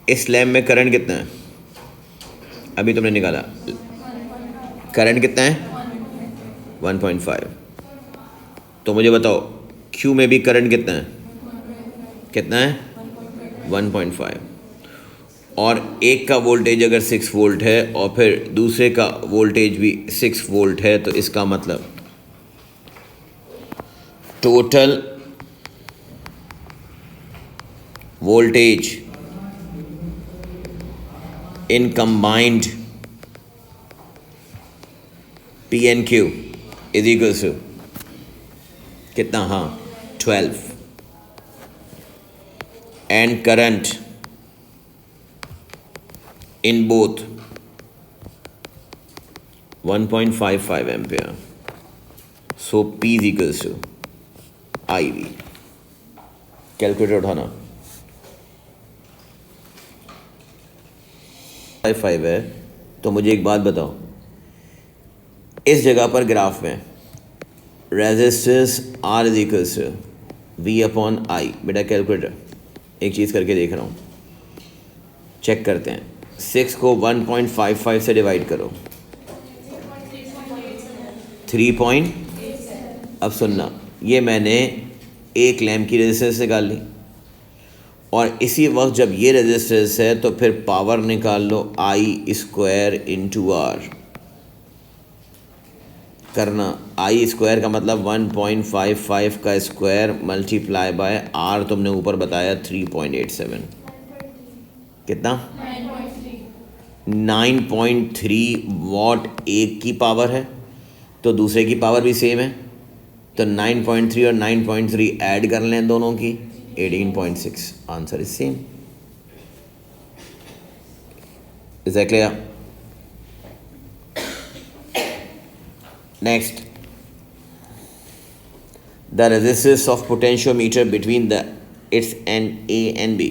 इस लैम्प में करंट कितना है? अभी तुमने निकाला, करंट कितना है? 1.5। तो मुझे बताओ क्यू में भी करंट कितना है? कितना है? 1.5। और एक का वोल्टेज अगर 6 वोल्ट है और फिर दूसरे का वोल्टेज भी 6 वोल्ट है, तो इसका मतलब total voltage in combined P and Q is equal to कितना? हाँ, 12। And current in both 1.55 ampere. So P is equal to IV। Calculator उठाना। 5 है, तो मुझे एक बात बताओ, इस जगह पर ग्राफ में resistance R is equals to V upon I. बेटा कैलकुलेटर एक चीज़ करके देख रहा हूँ, चेक करते हैं। 6 को 1.55 से डिवाइड करो, 3. अब सुनना, ये मैंने एक लैम्प की रेजिस्टेंस निकाल ली, और इसी वक्त जब ये रेजिस्टेंस है तो फिर पावर निकाल लो, I स्क्वायर इंटू आर करना। I स्क्वायर का मतलब 1.55 का स्क्वायर मल्टीप्लाई बाय R, तुमने ऊपर बताया 3.87, कितना 9.3 वॉट एक की पावर है, तो दूसरे की पावर भी सेम है, तो 9.3 और 9.3 ऐड कर लें दोनों की, 18.6। Answer is same. Is that clear? Next, the resistance of potentiometer between the it's and A and B।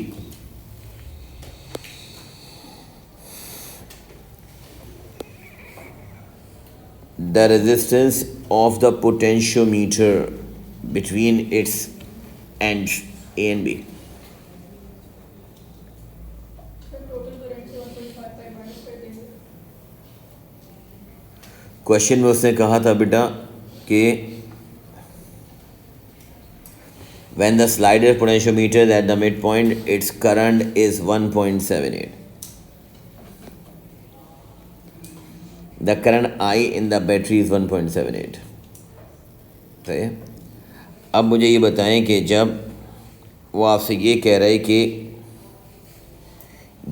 The resistance of the potentiometer between its ends A and B। Question में उसने कहा था बेटा कि when the slider potentiometer is at the midpoint, its current is 1.78। The current I in the battery is 1.78। सही है। अब मुझे ये बताएं कि जब वो आपसे ये कह रहा है कि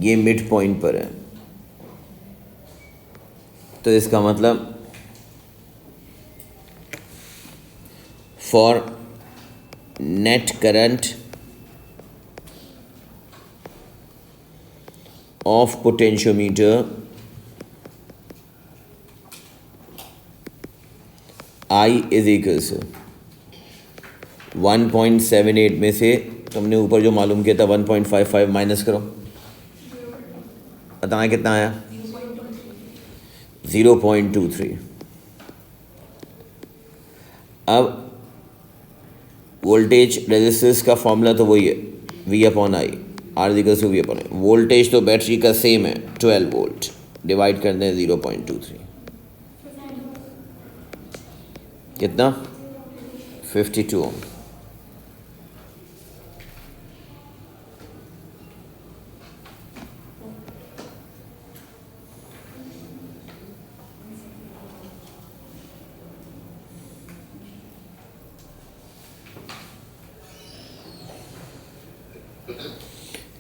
ये मिड पॉइंट पर है, तो इसका मतलब for net current of potentiometer I is equal से 1.78 में से तुमने ऊपर जो मालूम किया था 1.55 माइनस करो, बताएं कितना आया, 0.23। अब वोल्टेज रेजिस्टेंस का फॉर्मूला तो वही है, V upon I, R is equal to V upon I. Voltage तो बैटरी का सेम है, 12 वोल्ट, डिवाइड कर दें 0.23, कितना 52 ओम।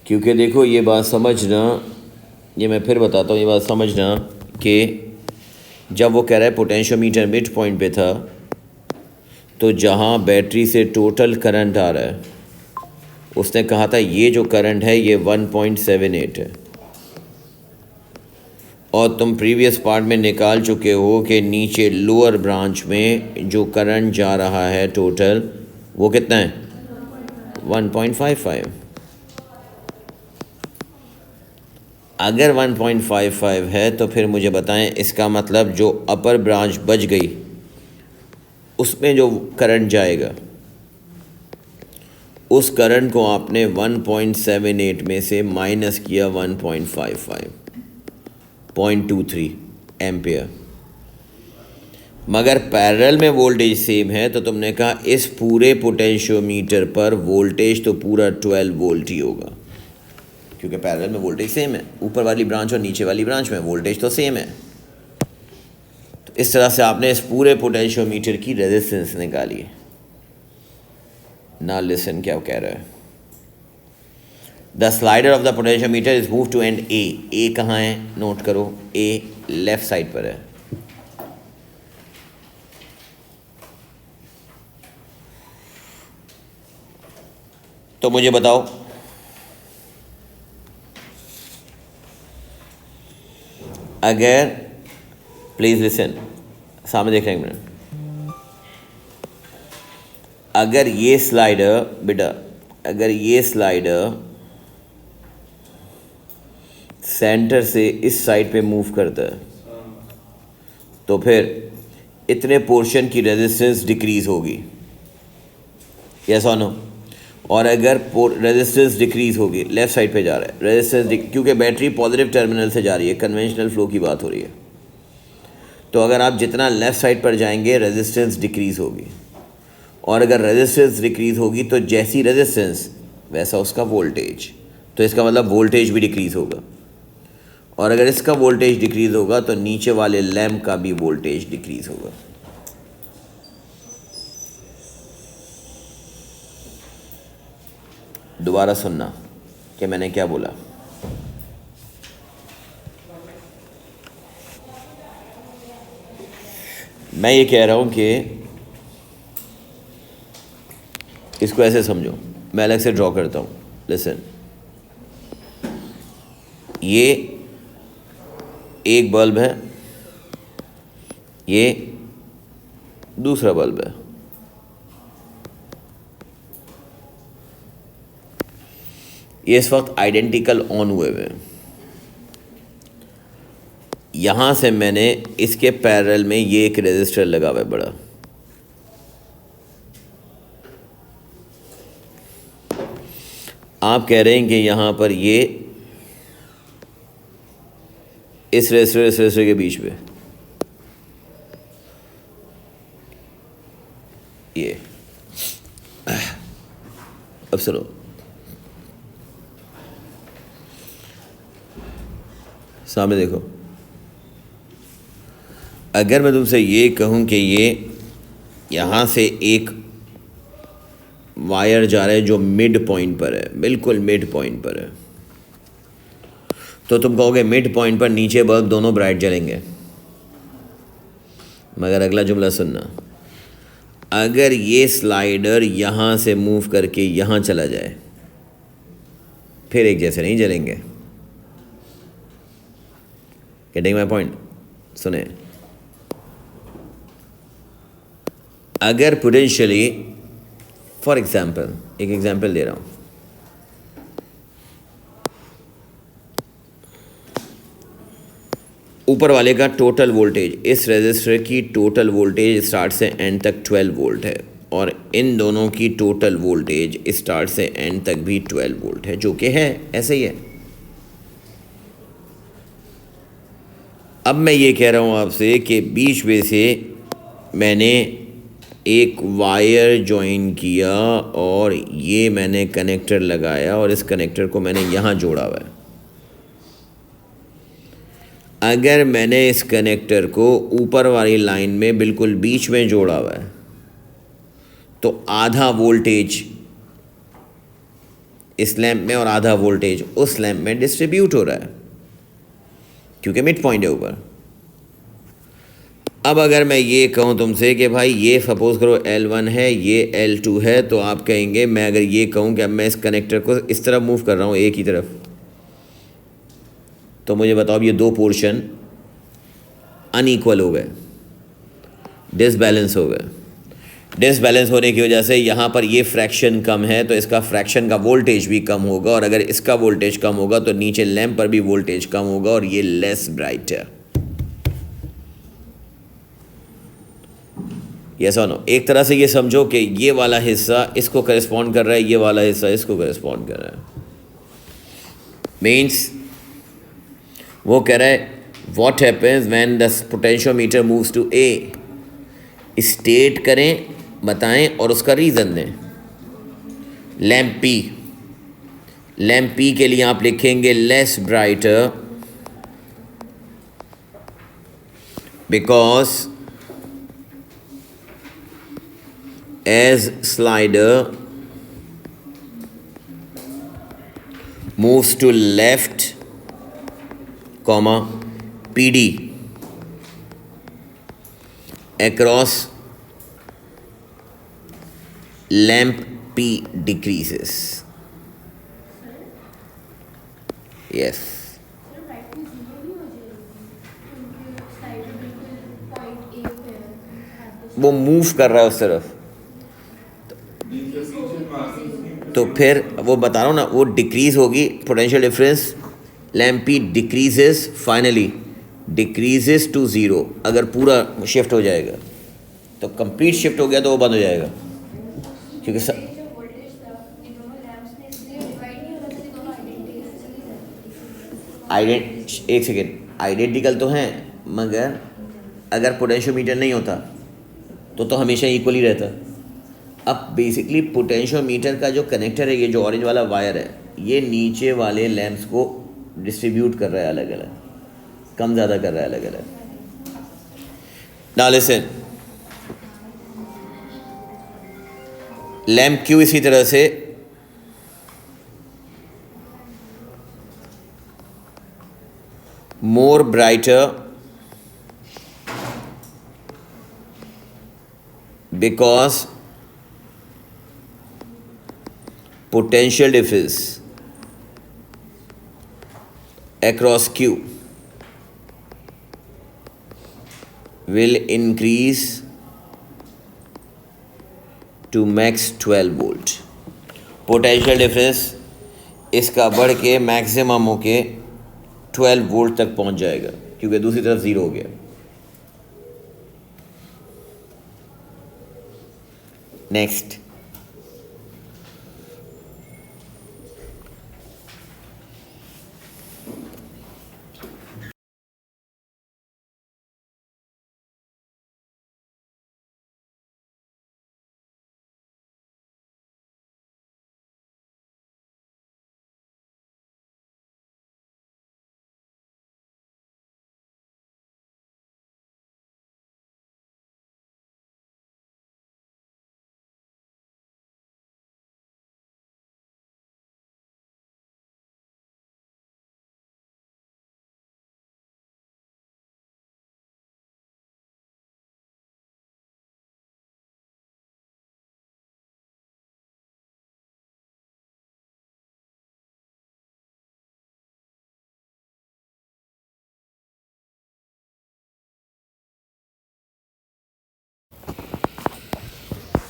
क्योंकि देखो ये बात समझना, ये मैं फिर बताता हूँ, ये बात समझना कि जब वो कह रहा है पोटेंशियोमीटर मिड पॉइंट पे था, तो जहाँ बैटरी से टोटल करंट आ रहा है, उसने कहा था ये जो करंट है ये 1.78 है, और तुम प्रीवियस पार्ट में निकाल चुके हो कि नीचे लोअर ब्रांच में जो करंट जा रहा है टोटल वो कितना है, 1.55। अगर 1.55 है तो फिर मुझे बताएं, इसका मतलब जो अपर ब्रांच बच गई उसमें जो करंट जाएगा, उस करंट को आपने 1.78 में से माइनस किया 1.55, 0.23 एम्पियर। मगर पैरेलल में वोल्टेज सेम है, तो तुमने कहा इस पूरे पोटेंशियोमीटर पर वोल्टेज तो पूरा 12 वोल्ट ही होगा, क्योंकि पैरेलल में वोल्टेज सेम है, ऊपर वाली ब्रांच और नीचे वाली ब्रांच में वोल्टेज तो सेम है। तो इस तरह से आपने इस पूरे पोटेंशियोमीटर की रेजिस्टेंस निकाली है। ना लिसन क्या कह रहा है, the slider of the potentiometer is move to end A. A कहाँ है, नोट करो, ए लेफ्ट साइड पर है। तो मुझे बताओ, अगर प्लीज लिसन, सामने देख रहे हैं एक मिनट, अगर ये स्लाइडर बेटा, अगर ये स्लाइडर सेंटर से इस साइड पे मूव करता है, तो फिर इतने पोर्शन की रेजिस्टेंस डिक्रीज़ होगी, यस और नो। और अगर रेजिस्टेंस डिक्रीज़ होगी, लेफ़्ट साइड पे जा रहा है रेजिस्टेंस, क्योंकि बैटरी पॉजिटिव टर्मिनल से जा रही है, कन्वेंशनल फ्लो की बात हो रही है, तो अगर आप जितना लेफ़्ट साइड पर जाएंगे रेजिस्टेंस डिक्रीज़ होगी, और अगर रेजिस्टेंस डिक्रीज़ होगी तो जैसी रेजिस्टेंस वैसा उसका वोल्टेज, तो इसका मतलब वोल्टेज भी डिक्रीज़ होगा, और अगर इसका वोल्टेज डिक्रीज़ होगा तो नीचे वाले लैम्प का भी वोल्टेज डिक्रीज़ होगा। दोबारा सुनना कि मैंने क्या बोला। मैं ये कह रहा हूँ कि इसको ऐसे समझो, मैं अलग से ड्रॉ करता हूँ, लिसन। ये एक बल्ब है, ये दूसरा बल्ब है, ये इस वक्त आइडेंटिकल ऑन हुए हुए हैं। यहाँ से मैंने इसके पैरेलल में ये एक रेजिस्टर लगा हुआ है बड़ा, आप कह रहे हैं कि यहाँ पर ये इस रेजिस्टर के बीच में ये, अब सुनो, सामने देखो, अगर मैं तुमसे ये कहूँ कि ये यहाँ से एक वायर जा रहा है जो मिड पॉइंट पर है, बिल्कुल मिड पॉइंट पर है, तो तुम कहोगे मिड पॉइंट पर नीचे बल्ब दोनों ब्राइट जलेंगे। मगर अगला जुमला सुनना, अगर ये स्लाइडर यहाँ से मूव करके यहाँ चला जाए फिर एक जैसे नहीं जलेंगे। Getting my point? सुने, अगर पोटेंशियली, फॉर एग्जाम्पल, एक एग्जाम्पल दे रहा हूँ, ऊपर वाले का टोटल वोल्टेज, इस रेजिस्टर की टोटल वोल्टेज स्टार्ट से एंड तक 12 वोल्ट है, और इन दोनों की टोटल वोल्टेज स्टार्ट से एंड तक भी 12 वोल्ट है, जो कि है ऐसे ही है। अब मैं ये कह रहा हूँ आपसे कि बीच में से मैंने एक वायर जॉइन किया और ये मैंने कनेक्टर लगाया और इस कनेक्टर को मैंने यहाँ जोड़ा हुआ है। अगर मैंने इस कनेक्टर को ऊपर वाली लाइन में बिल्कुल बीच में जोड़ा हुआ है तो आधा वोल्टेज इस लैंप में और आधा वोल्टेज उस लैंप में डिस्ट्रीब्यूट हो रहा है, क्योंकि मिड पॉइंट है ऊपर। अब अगर मैं ये कहूँ तुमसे कि भाई ये सपोज करो L1 है, ये L2 है, तो आप कहेंगे, मैं अगर ये कहूँ कि अब मैं इस कनेक्टर को इस तरफ मूव कर रहा हूँ, एक ही तरफ, तो मुझे बताओ ये दो पोर्शन अनइक्वल हो गए, डिसबैलेंस हो गए। डिसबैलेंस होने की वजह से यहाँ पर ये फ्रैक्शन कम है तो इसका फ्रैक्शन का वोल्टेज भी कम होगा, और अगर इसका वोल्टेज कम होगा तो नीचे लैंप पर भी वोल्टेज कम होगा और ये लेस ब्राइट है। यस और नो? एक तरह से ये समझो कि ये वाला हिस्सा इसको करेस्पॉन्ड कर रहा है, ये वाला हिस्सा इसको करेस्पॉन्ड कर रहा है। मीन्स वो कह रहा है what happens when the potentiometer moves to A. State करें, बताएं और उसका रीज़न दें। लैम्प पी, लैम्प पी के लिए आप लिखेंगे less brighter because as slider moves to left, comma PD across lamp P decreases. Yes. वो मूव कर रहा है उस तरफ, तो फिर वो बता रहा हूँ ना, वो डिक्रीज़ होगी potential difference lamp P decreases finally decreases to zero. अगर पूरा शिफ्ट हो जाएगा तो कंप्लीट शिफ्ट हो गया तो वो बंद हो जाएगा, क्योंकि एक सेकेंड, आइडेंटिकल तो हैं, मगर अगर पोटेंशियोमीटर नहीं होता तो हमेशा इक्वल ही रहता। अब बेसिकली पोटेंशियोमीटर का जो कनेक्टर है, ये जो ऑरेंज वाला वायर है, ये नीचे वाले लैंप्स को डिस्ट्रीब्यूट कर रहा है अलग अलग, कम ज़्यादा कर रहा है अलग अलग। नाउ लिसन, लैम्प क्यू इसी तरह से more brighter because potential difference across Q will increase to max 12 volt। Potential difference इसका बढ़ के मैक्सिमम होके 12 वोल्ट तक पहुंच जाएगा, क्योंकि दूसरी तरफ ज़ीरो हो गया। नेक्स्ट,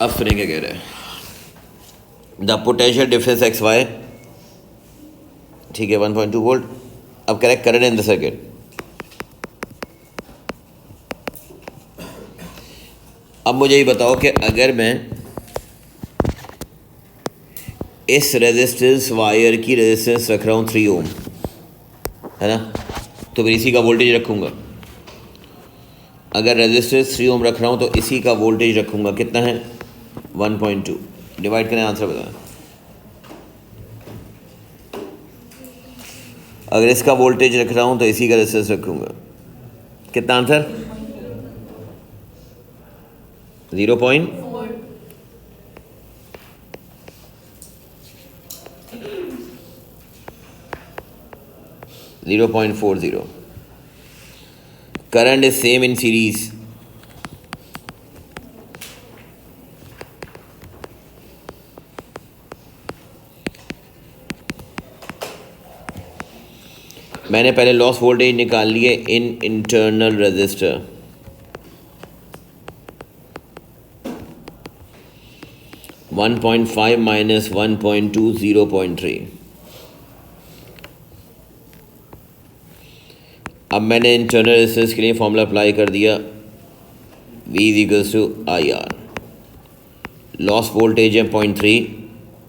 अब सुनेंगे कह रहे हैं the potential difference X Y, ठीक है, 1.2 वोल्ट। अब कह रहे हैं करंट इन द सर्किट। अब मुझे ये बताओ कि अगर मैं इस रेजिस्टेंस वायर की रेजिस्टेंस रख रहा हूँ 3 ओम, है ना, तो फिर इसी का वोल्टेज रखूँगा। अगर रेजिस्टेंस 3 ओम रख रहा हूँ तो इसी का वोल्टेज रखूँगा। कितना है? 1.2। डिवाइड करें, आंसर बताएं। अगर इसका वोल्टेज रख रहा हूँ तो इसी का रेजिस्टेंस रखूँगा। कितना answer? 0.4। 0.40। current is same in series. मैंने पहले लॉस वोल्टेज निकाल लिए इन इंटरनल रजिस्टर। (1.5 minus 1.2 0.3। अब मैंने इंटरनल रेजिस्टेंस के लिए फॉर्मूला अप्लाई कर दिया, V equals to IR। Loss voltage है 0.3,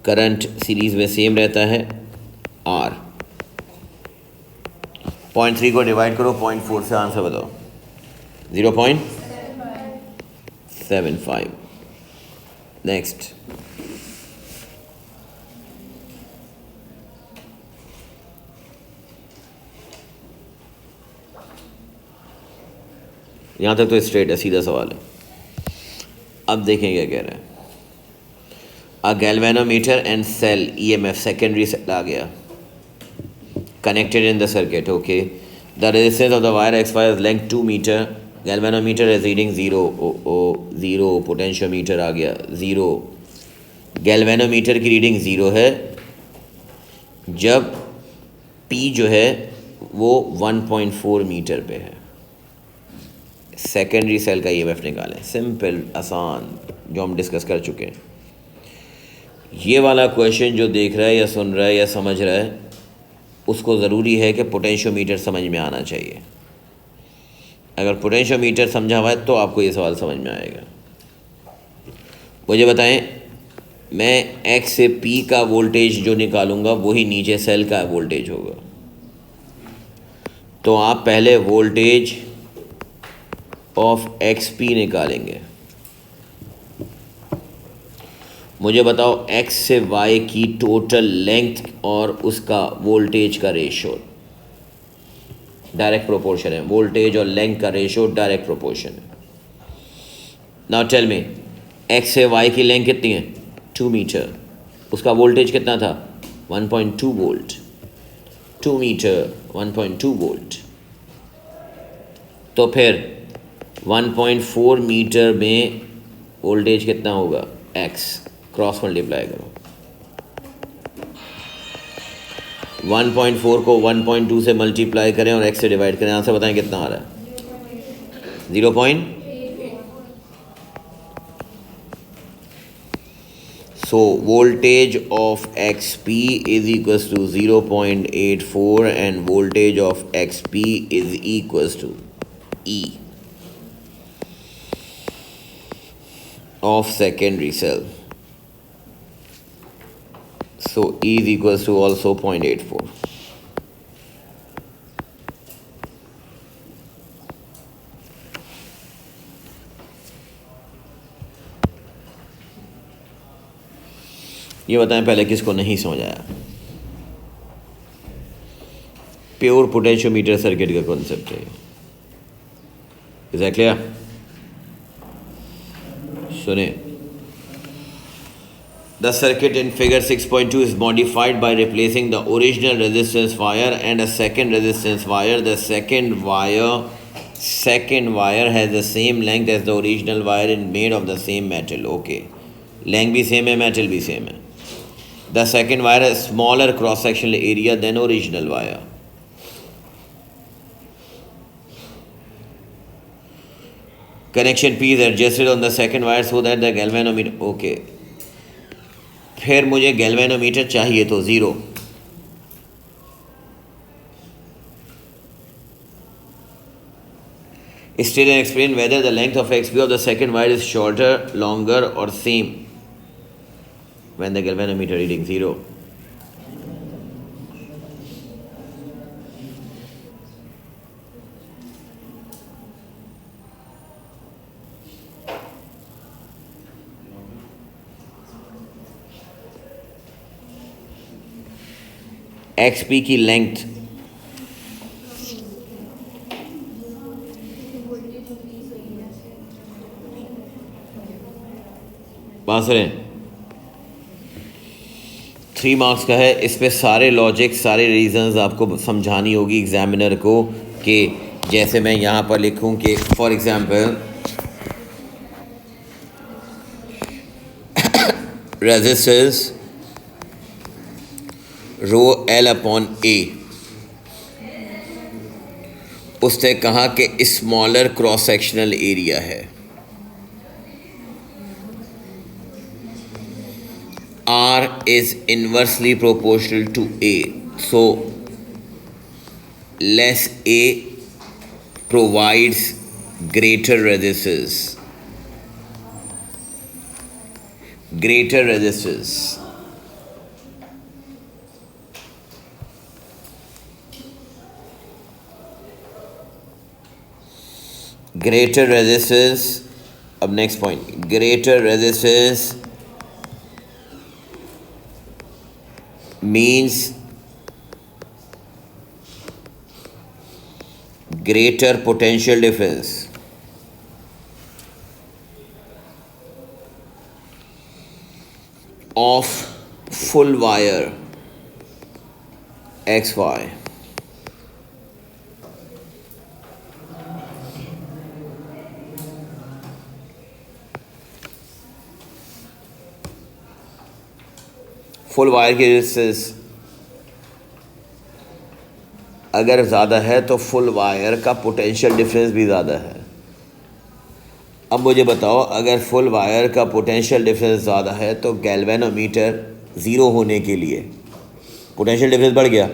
करंट सीरीज में सेम रहता है R। 0.3 को डिवाइड करो 0.4 से, आंसर बताओ। 0.75। नेक्स्ट, यहाँ तक तो स्ट्रेट है, सीधा सवाल है। अब देखें क्या कह रहे हैं। A galvanometer and cell EMF secondary cell आ गया, connected in the circuit. Okay, the resistance of the wire XY is length 2 meter. Galvanometer is reading 0. Zero. Potentiometer आ गया 0। गैल्वेनोमीटर की रीडिंग 0 है जब P जो है वो 1.4 मीटर पे है। सेकेंडरी सेल का EMF निकालें। सिंपल, आसान, जो हम डिस्कस कर चुके हैं। ये वाला क्वेश्चन जो देख रहा है या सुन रहा है या समझ रहा है, उसको ज़रूरी है कि पोटेंशियोमीटर समझ में आना चाहिए। अगर पोटेंशियोमीटर समझा हुआ है तो आपको ये सवाल समझ में आएगा। मुझे बताएं, मैं X से P का वोल्टेज जो निकालूंगा वही नीचे सेल का वोल्टेज होगा। तो आप पहले वोल्टेज ऑफ XP निकालेंगे। मुझे बताओ X से Y की टोटल लेंथ और उसका वोल्टेज का रेशो डायरेक्ट प्रोपोर्शन है। वोल्टेज और लेंथ का रेशो डायरेक्ट प्रोपोर्शन है। नाउ टेल मी, X से Y की लेंथ कितनी है? 2 मीटर। उसका वोल्टेज कितना था? 1.2 वोल्ट। 2 metre 1.2 volt. तो फिर 1.4 मीटर में वोल्टेज कितना होगा? X क्रॉस मल्टीप्लाई करो। 1.4 को 1.2 से मल्टीप्लाई करें और x से डिवाइड करें। आंसर बताएं कितना आ रहा है? 0. So voltage of XP is equals to 0.84 and voltage of XP is equals to E of secondary cell. So E is equals to also 0.84. ये बताएं पहले किसको नहीं समझ आया? प्योर पोटेंशियोमीटर सर्किट का कॉन्सेप्ट है। Is that clear? सुने, the circuit in figure 6.2 is modified by replacing the original resistance wire and a second resistance wire. The second wire has the same length as the original wire and made of the same metal. Okay, length भी same है, metal भी same है. The second wire has smaller cross sectional area than original wire. Connection P is adjusted on the second wire so that the galvanometer. Okay, फिर मुझे galvanometer चाहिए तो 0। Still explain whether the length of XP of the second wire is shorter, longer or same when the galvanometer reading 0. XP की length बात सुनें, 3 marks का है। इस पे सारे लॉजिक, सारे रीजंस आपको समझानी होगी एग्जामिनर को। कि जैसे मैं यहाँ पर लिखूँ कि for example resistance rho L upon A, उसने कहा कि स्मॉलर क्रॉस सेक्शनल एरिया है। R is inversely proportional to A, so less A provides greater resistance. Greater resistance. Greater resistance. अब next point, greater resistance means greater potential difference. Of full wire XY. Full wire की resistance अगर ज़्यादा है तो full wire का potential difference भी ज़्यादा है। अब मुझे बताओ, अगर फुल वायर का पोटेंशियल डिफरेंस ज़्यादा है तो गैल्वेनोमीटर 0 होने के लिए पोटेंशियल डिफरेंस बढ़ गया।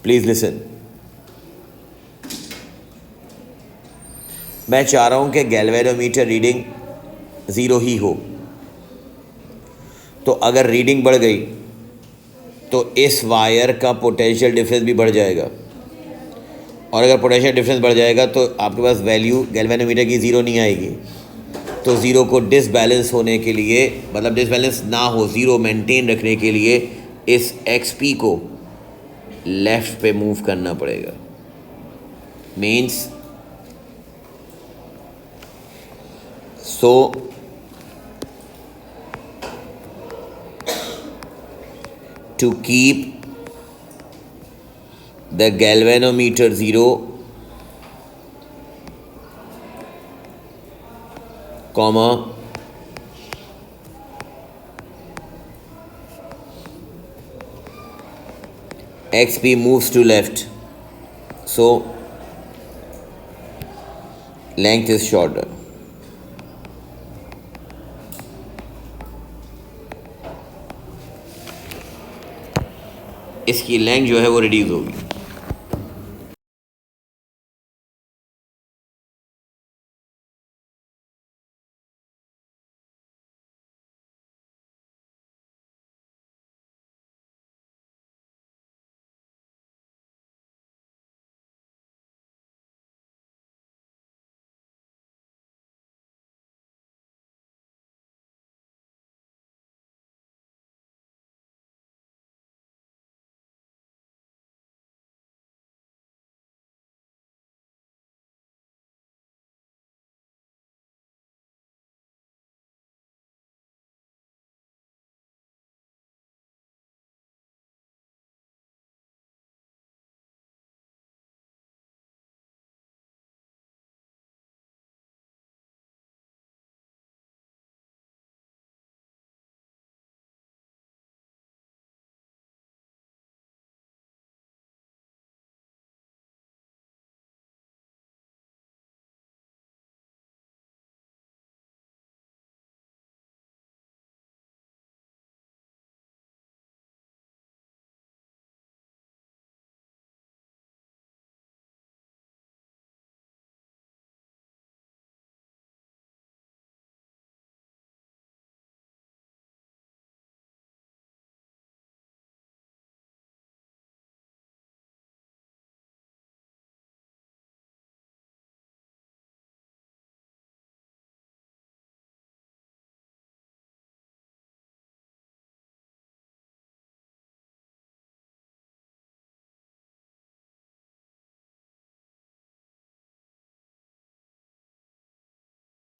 Please listen. मैं चाह रहा हूं कि गैल्वेनोमीटर रीडिंग 0 ही हो। तो अगर रीडिंग बढ़ गई तो इस वायर का पोटेंशियल डिफरेंस भी बढ़ जाएगा, और अगर पोटेंशियल डिफरेंस बढ़ जाएगा तो आपके पास वैल्यू गैल्वेनोमीटर की 0 नहीं आएगी। तो ज़ीरो को डिसबैलेंस होने के लिए, मतलब डिसबैलेंस ना हो, ज़ीरो मेंटेन रखने के लिए इस XP को लेफ़्ट पे मूव करना पड़ेगा। Means to keep the galvanometer 0, comma, XP moves to left, so length is shorter. इसकी लेंथ जो है वो रिड्यूस होगी।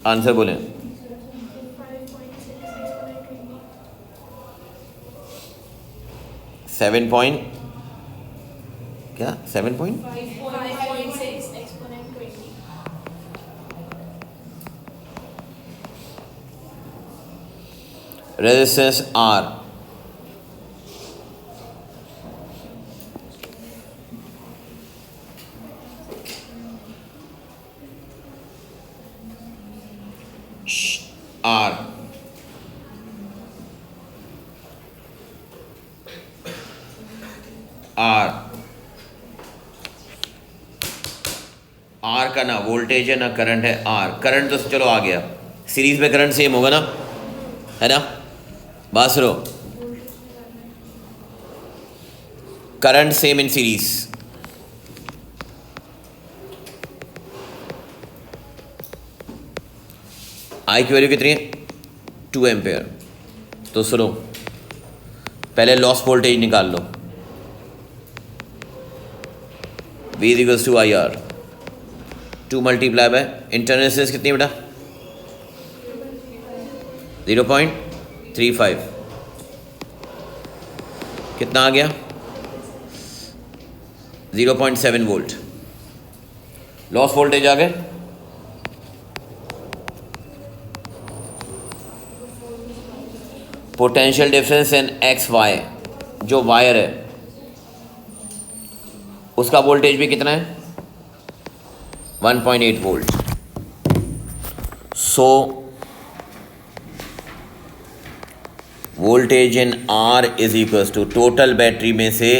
आंसर बोलें। 7 पॉइंट क्या 7 point 5.6 exponent 20. Resistance R R का ना वोल्टेज है ना करंट है। R करंट तो चलो आ गया, सीरीज में करंट सेम होगा ना, है ना, बात सुनो, करंट सेम इन सीरीज। आई की वैल्यू कितनी है 2 एम्पेयर। तो सुनो, पहले लॉस वोल्टेज निकाल लो, V equals to IR 2 multiply by internal resistance कितनी है बेटा 0.35, कितना आ गया 0.7 वोल्ट। लॉस वोल्टेज आ गए, पोटेंशियल डिफरेंस इन XY जो वायर है उसका वोल्टेज भी कितना है 1.8 volt. So voltage in R is equals to total battery में से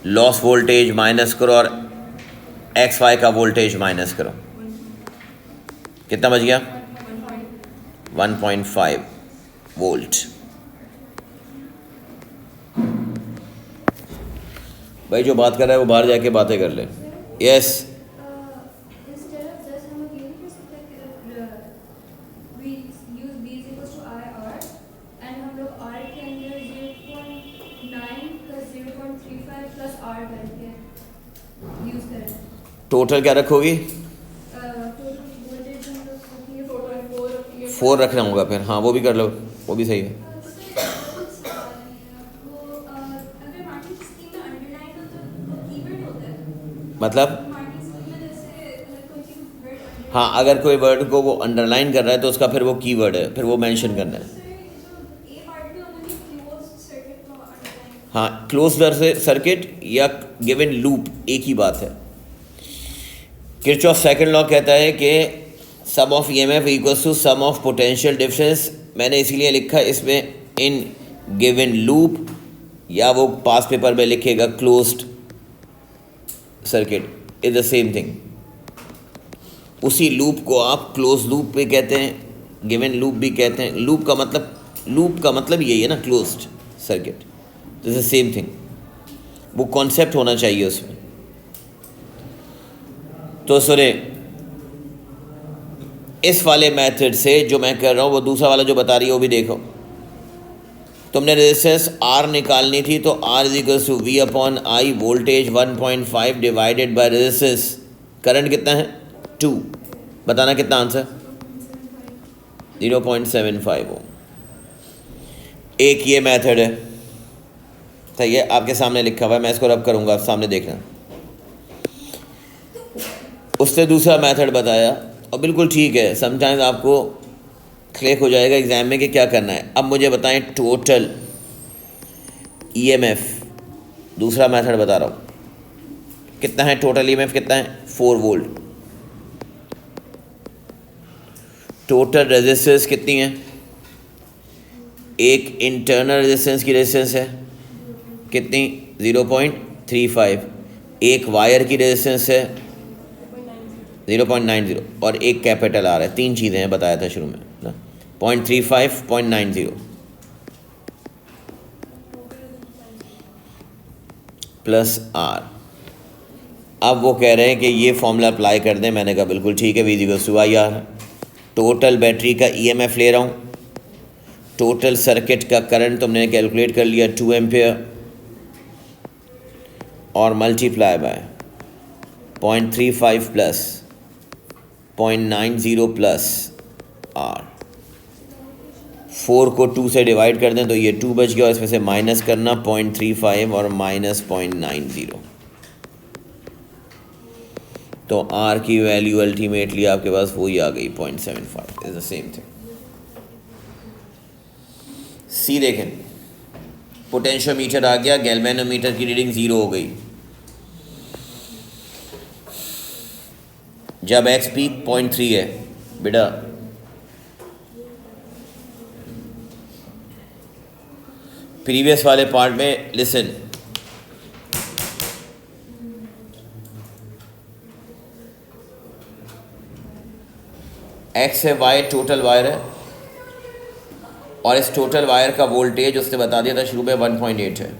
लॉस वोल्टेज माइनस करो और एक्स वाई का वोल्टेज माइनस करो, कितना बच गया? 1.5 वोल्ट। भाई जो बात कर रहा है वो बाहर जाके बातें कर ले। यस Instead of this, हम लोग ये नहीं कर सकते कि we use B is equals to IR and हम लोग R के अंदर 0.9 plus 0.35 plus R करके use करें। टोटल क्या रखोगी? Total voltage हम लोग रखेंगे 4.4 4 रखना होगा फिर, हाँ वो भी कर लो, वो भी सही है। वो अगर मार्केट स्कीम में अंडरलाइन हो तो कीवर्ड होता है। मतलब मार्केट स्कीम में जैसे अगर कोई चीज़ वर्ड हाँ, अगर कोई वर्ड को वो अंडरलाइन कर रहा है तो उसका फिर वो कीवर्ड है, फिर वो मेंशन करना है। हाँ, क्लोज सर्किट या गिवन लूप एक ही बात है। किरचॉफ सेकंड लॉ कहता है कि sum of EMF equals to sum of potential difference. मैंने इसीलिए लिखा इसमें इन गिवन लूप, या वो पास पेपर में लिखेगा closed circuit is the same thing. उसी लूप को आप क्लोज लूप भी कहते हैं, गिवन लूप भी कहते हैं। लूप का मतलब यही है ना, closed circuit, this is same thing. वो कॉन्सेप्ट होना चाहिए उसमें। तो सुने, इस वाले मेथड से जो मैं कर रहा हूँ, वो दूसरा वाला जो बता रही है वो भी देखो। तुमने रेजिस्टेंस R निकालनी थी, तो R is equals to V upon I, voltage 1.5 divided by resistance, current कितना है 2, बताना कितना आंसर? 0.75 हो। एक ये मेथड है, सही है, आपके सामने लिखा हुआ है, मैं इसको रब करूँगा, आप सामने देखना। उससे दूसरा मेथड बताया और बिल्कुल ठीक है, समटाइम्स आपको क्लिक हो जाएगा एग्जाम में कि क्या करना है। अब मुझे बताएं टोटल ईएमएफ, दूसरा मेथड बता रहा हूँ, कितना है टोटल ईएमएफ, कितना है 4 वोल्ट। टोटल रेजिस्टेंस कितनी है? एक इंटरनल रेजिस्टेंस की रेजिस्टेंस है कितनी? 0.35। एक वायर की रेजिस्टेंस है 0.90 और एक कैपिटल आर है। 3 चीज़ें हैं, बताया था शुरू में ना, 0.35, 0.90 प्लस आर। अब वो कह रहे हैं कि ये फॉर्मूला अप्लाई कर दें। मैंने कहा बिल्कुल ठीक है, V equals to I R. Total battery का ईएमएफ ले रहा हूँ, टोटल सर्किट का करंट तुमने कैलकुलेट कर लिया 2 एम्पियर, और multiply by 0.35 plus 0.90 plus R. 4 को 2 से डिवाइड कर दें तो ये 2 बच गया, और इसमें से माइनस करना 0.35 और माइनस 0.90, तो आर की वैल्यू अल्टीमेटली आपके पास वही आ गई 0.75, इज द सेम थिंग। सी देखें, पोटेंशियोमीटर आ गया, गैल्वेनोमीटर की रीडिंग 0 हो गई। जब एक्स पीक 0.3 है बेटा, प्रीवियस वाले पार्ट में लिसन, एक्स है, वाई टोटल वायर है, और इस टोटल वायर का वोल्टेज उसने बता दिया था शुरू में 1.8 है।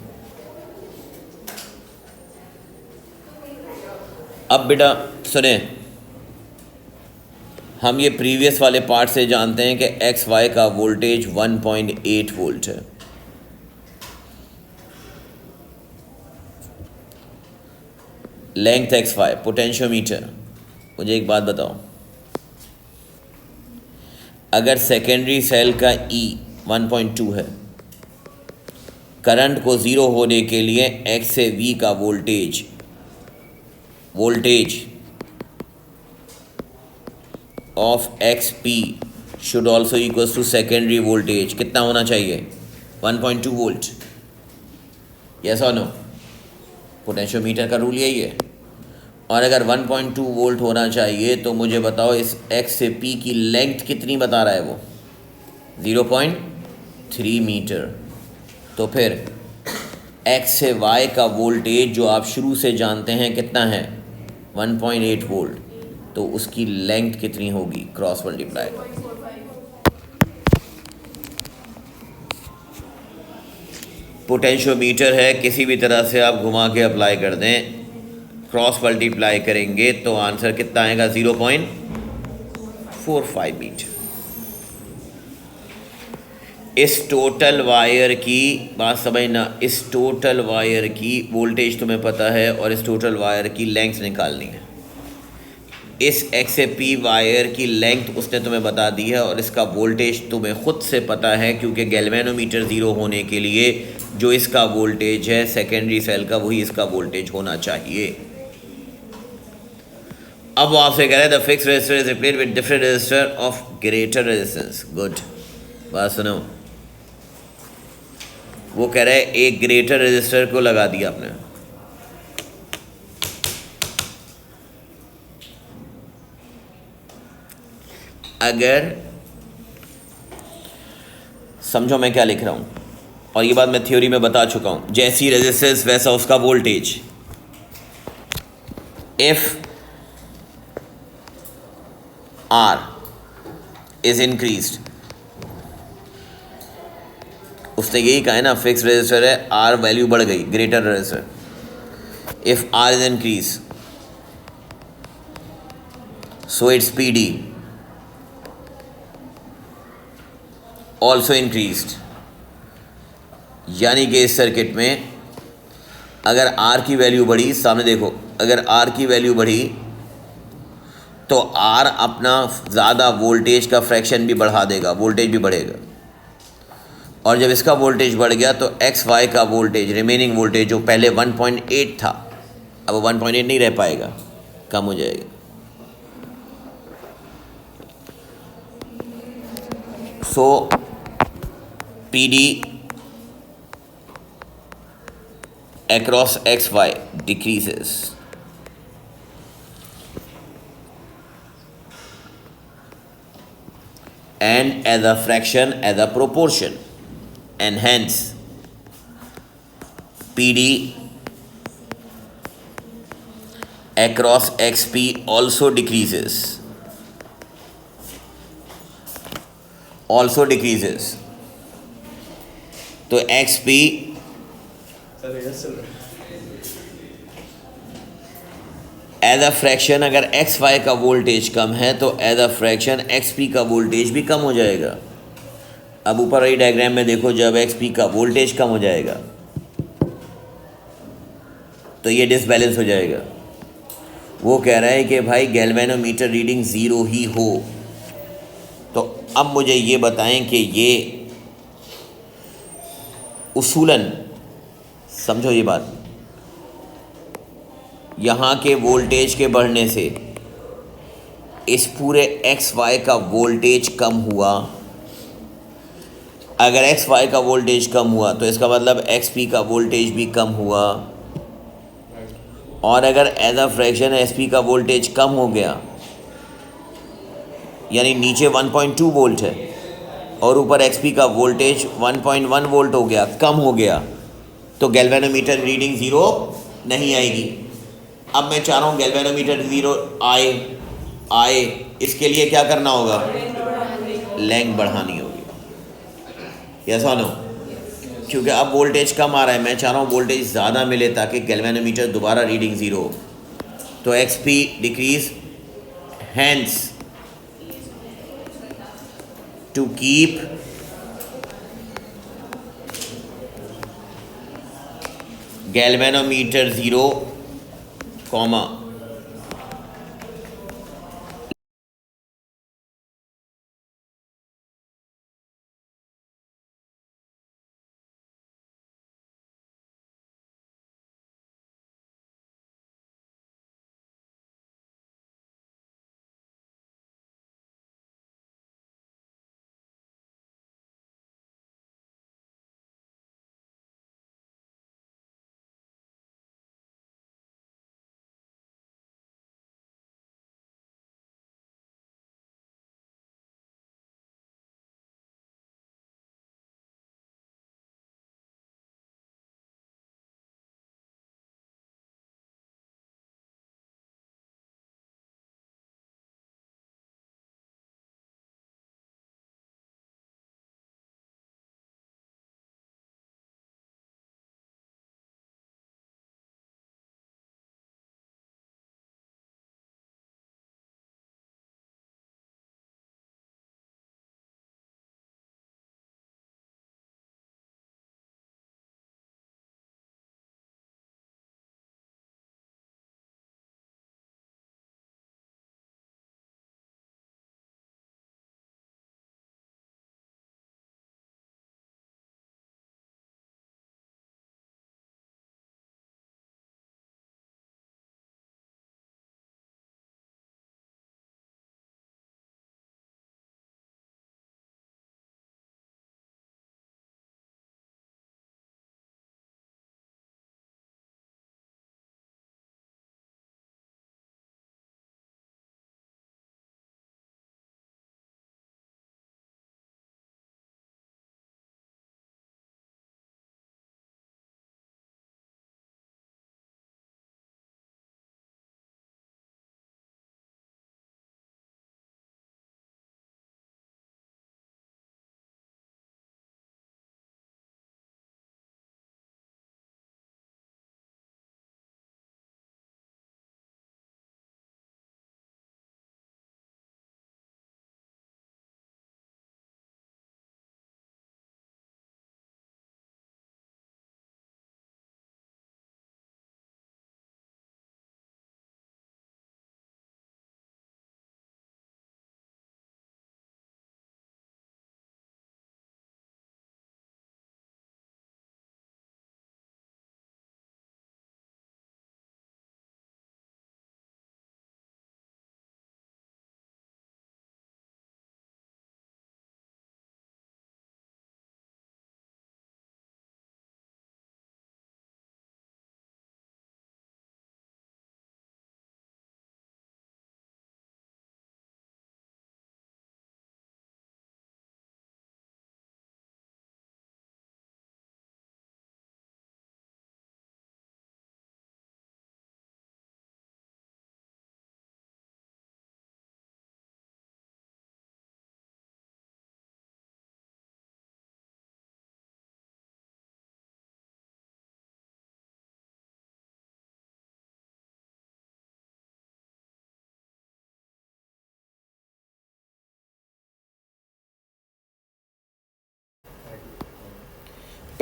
अब बेटा सुने, हम ये प्रीवियस वाले पार्ट से जानते हैं कि एक्स वाई का वोल्टेज 1.8 वोल्ट है। Length X Y, potentiometer. मुझे एक बात बताओ, अगर सेकेंडरी सेल का E 1.2 है, करंट को 0 होने के लिए X से V का voltage of XP should also equals to secondary voltage, कितना होना चाहिए? 1.2 वोल्ट। यस और नो? पोटेंशियोमीटर का रूल यही है। और अगर 1.2 वोल्ट होना चाहिए तो मुझे बताओ इस X से P की लेंथ कितनी बता रहा है वो? 0.3 मीटर। तो फिर एक्स से वाई का वोल्टेज जो आप शुरू से जानते हैं कितना है 1.8 वोल्ट, तो उसकी लेंथ कितनी होगी क्रॉस मल्टीप्लाई। पोटेंशियोमीटर है, किसी भी तरह से आप घुमा के अप्लाई कर दें, क्रॉस मल्टीप्लाई करेंगे तो आंसर कितना आएगा 0.45 मीटर। इस टोटल वायर की बात समझना, इस टोटल वायर की वोल्टेज तुम्हें पता है और इस टोटल वायर की लेंथ निकालनी है। इस एक्स से पी वायर की लेंथ उसने तुम्हें बता दी है और इसका वोल्टेज तुम्हें खुद से पता है, क्योंकि गैल्वेनोमीटर ज़ीरो होने के लिए जो इसका वोल्टेज है सेकेंडरी सेल का वही इसका वोल्टेज होना चाहिए। अब वो आपसे कह रहे हैं the fix resistor is replaced with different resistor of greater resistance. Good, बात सुनो। वो कह रहे हैं एक ग्रेटर रेजिस्टर को लगा दिया आपने, अगर समझो मैं क्या लिख रहा हूं, और ये बात मैं थ्योरी में बता चुका हूं, जैसी रेजिस्टेंस वैसा उसका voltage. If R is increased, उसने यही कहा है ना, फिक्स रेजिस्टर है, R वैल्यू बढ़ गई, greater resistor. If R is increased, so its PD also increased। यानी कि इस सर्किट में अगर R की वैल्यू बढ़ी, सामने देखो, अगर R की वैल्यू बढ़ी तो R अपना ज़्यादा वोल्टेज का फ्रैक्शन भी बढ़ा देगा, वोल्टेज भी बढ़ेगा। और जब इसका वोल्टेज बढ़ गया तो एक्स वाई का वोल्टेज, रिमेनिंग वोल्टेज जो पहले 1.8 था, अब 1.8 नहीं रह पाएगा, कम हो जाएगा। सो PD across XY decreases, and as a fraction, as a proportion, and hence PD across XP also decreases, तो XP एज अ फ्रैक्शन, अगर एक्स वाई का वोल्टेज कम है तो as a fraction X P का वोल्टेज भी कम हो जाएगा। अब ऊपर वाली डायग्राम में देखो, जब एक्स पी का वोल्टेज कम हो जाएगा तो ये डिसबैलेंस हो जाएगा। वो कह रहा है कि भाई गैल्वेनोमीटर रीडिंग ज़ीरो ही हो। तो अब मुझे ये बताएं कि ये उसूलन समझो ये बात, यहाँ के वोल्टेज के बढ़ने से इस पूरे एक्स वाई का वोल्टेज कम हुआ। अगर एक्स वाई का वोल्टेज कम हुआ तो इसका मतलब एक्स पी का वोल्टेज भी कम हुआ, और अगर as a fraction S P का वोल्टेज कम हो गया, यानी नीचे 1.2 वोल्ट है और ऊपर एक्स पी का वोल्टेज 1.1 वोल्ट हो गया, कम हो गया, तो गैल्वेनोमीटर रीडिंग ज़ीरो नहीं आएगी। अब मैं चाह रहा हूँ गैल्वेनोमीटर ज़ीरो आए, इसके लिए क्या करना होगा, लेंथ बढ़ानी होगी। यस और नो? क्योंकि अब वोल्टेज कम आ रहा है, मैं चाह रहा हूँ वोल्टेज ज़्यादा मिले ताकि गैल्वेनोमीटर दोबारा रीडिंग ज़ीरो हो। तो X P decrease, hence to keep galvanometer zero, comma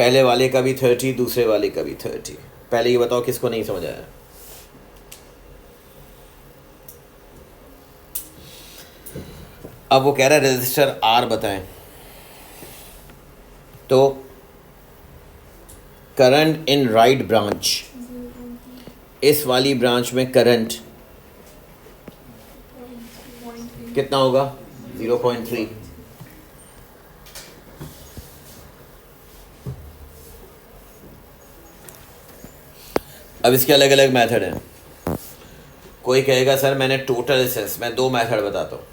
पहले वाले का भी 30, दूसरे वाले का भी 30। पहले ये बताओ किसको नहीं समझ आया? अब वो कह रहा है रजिस्टर आर बताएं। तो करंट इन राइट ब्रांच, इस वाली ब्रांच में करंट कितना होगा? 0.3। अब इसके अलग अलग मेथड हैं। कोई कहेगा सर मैंने टोटल रेजिस्टेंस, मैं दो मेथड बताता हूँ।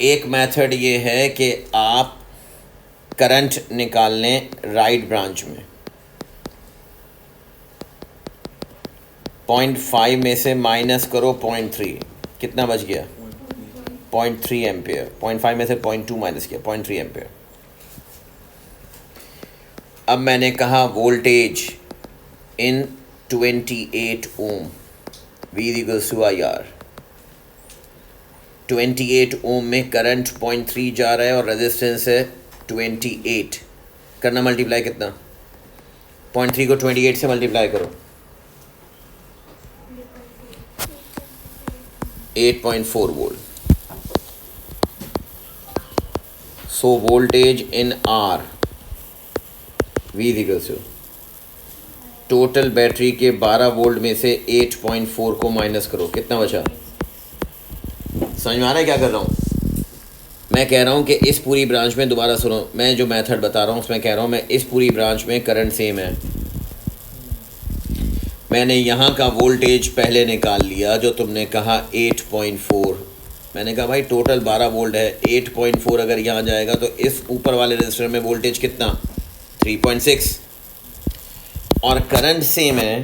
एक मेथड ये है कि आप करंट निकाल लें राइट ब्रांच में, 0.5 में से माइनस करो 0.3, कितना बच गया? 0.3 एम्पेयर। 0.5 में से 0.2 माइनस किया, 0.3 एम्पेयर। अब मैंने कहा voltage in 28 ohm, V equals to IR। 28 ohm में करंट 0.3 जा रहा है और रेजिस्टेंस है 28। करना मल्टीप्लाई कितना? 0.3 को 28 से मल्टीप्लाई करो, 8.4 volt. So voltage in R, V equals to total battery के 12 वोल्ट में से 8.4 को माइनस करो, कितना बचा? समझ में आ रहा है क्या कर रहा हूँ? मैं कह रहा हूँ कि इस पूरी ब्रांच में, दोबारा सुनो, मैं जो मेथड बता रहा हूँ उसमें कह रहा हूँ मैं इस पूरी ब्रांच में करंट सेम है। मैंने यहाँ का वोल्टेज पहले निकाल लिया जो तुमने कहा 8.4। मैंने कहा भाई टोटल 12 वोल्ट है, 8.4 अगर यहाँ जाएगा तो इस ऊपर वाले रजिस्टर में वोल्टेज कितना? 3.6। और करंट सेम है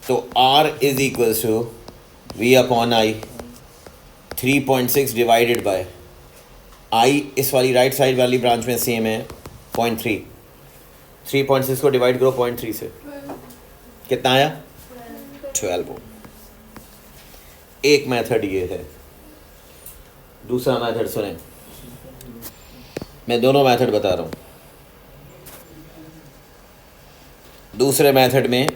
तो R is equals to V upon I। 3.6 divided by I, इस वाली राइट साइड वाली ब्रांच में सेम है 0.3। 3.6 को डिवाइड करो 0.3 से, कितना आया? 12 ओम। एक मेथड ये है। दूसरा मेथड सुने, मैं दोनों मेथड बता रहा हूँ। दूसरे मेथड में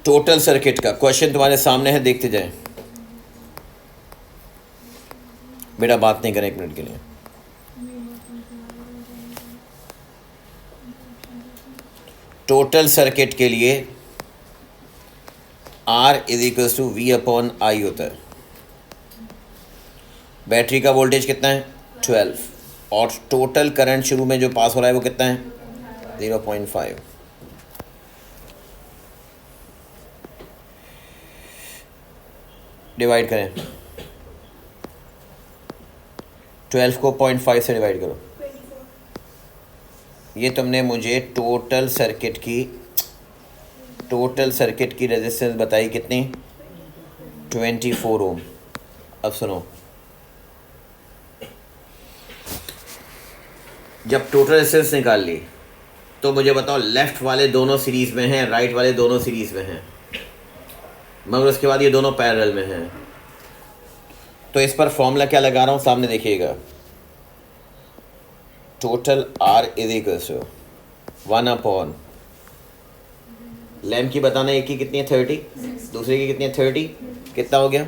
टोटल सर्किट का क्वेश्चन तुम्हारे सामने है, देखते जाएं। बेटा बात नहीं करें 1 मिनट के लिए। टोटल सर्किट के लिए R is equals to V upon I होता है। बैटरी का वोल्टेज कितना है? 12। और टोटल करंट शुरू में जो पास हो रहा है वो कितना है? 0.5। डिवाइड करें, 12 को 0.5 से डिवाइड करो। ये तुमने मुझे टोटल सर्किट की रेजिस्टेंस बताई कितनी? 24 ओम। अब सुनो, जब टोटल रेजिस्टेंस निकाल ली तो मुझे बताओ लेफ़्ट वाले दोनों सीरीज़ में हैं, राइट वाले दोनों सीरीज़ में हैं, मगर उसके बाद ये दोनों पैरेलल में हैं। तो इस पर फॉर्मूला क्या लगा रहा हूँ, सामने देखिएगा। Total R is equals to 1 upon lamp की बताना, एक की कितनी है? 30, दूसरे की कितनी है? 30। कितना हो गया?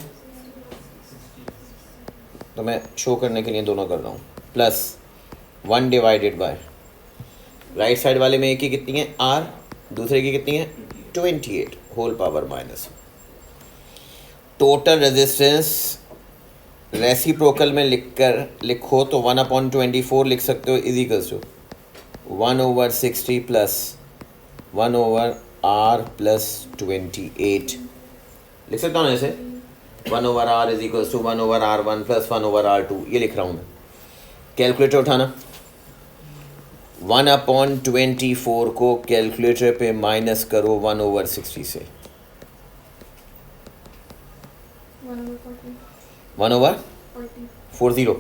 तो मैं शो करने के लिए दोनों कर रहा हूँ, plus 1 divided by right side वाले में एक की कितनी है? R, दूसरे की कितनी है? 28 whole power minus. Total resistance reciprocal में लिखो तो 1/24 लिख सकते हो, is equals to 1/60 plus 1/R plus 28 लिख सकता हूँ ऐसे। 1/R is equals to 1/R1 plus 1/R2, ये लिख रहा हूँ मैं। कैलकुलेटर उठाना, 1/24 को कैलकुलेटर पे माइनस करो 1/60 से। 1/40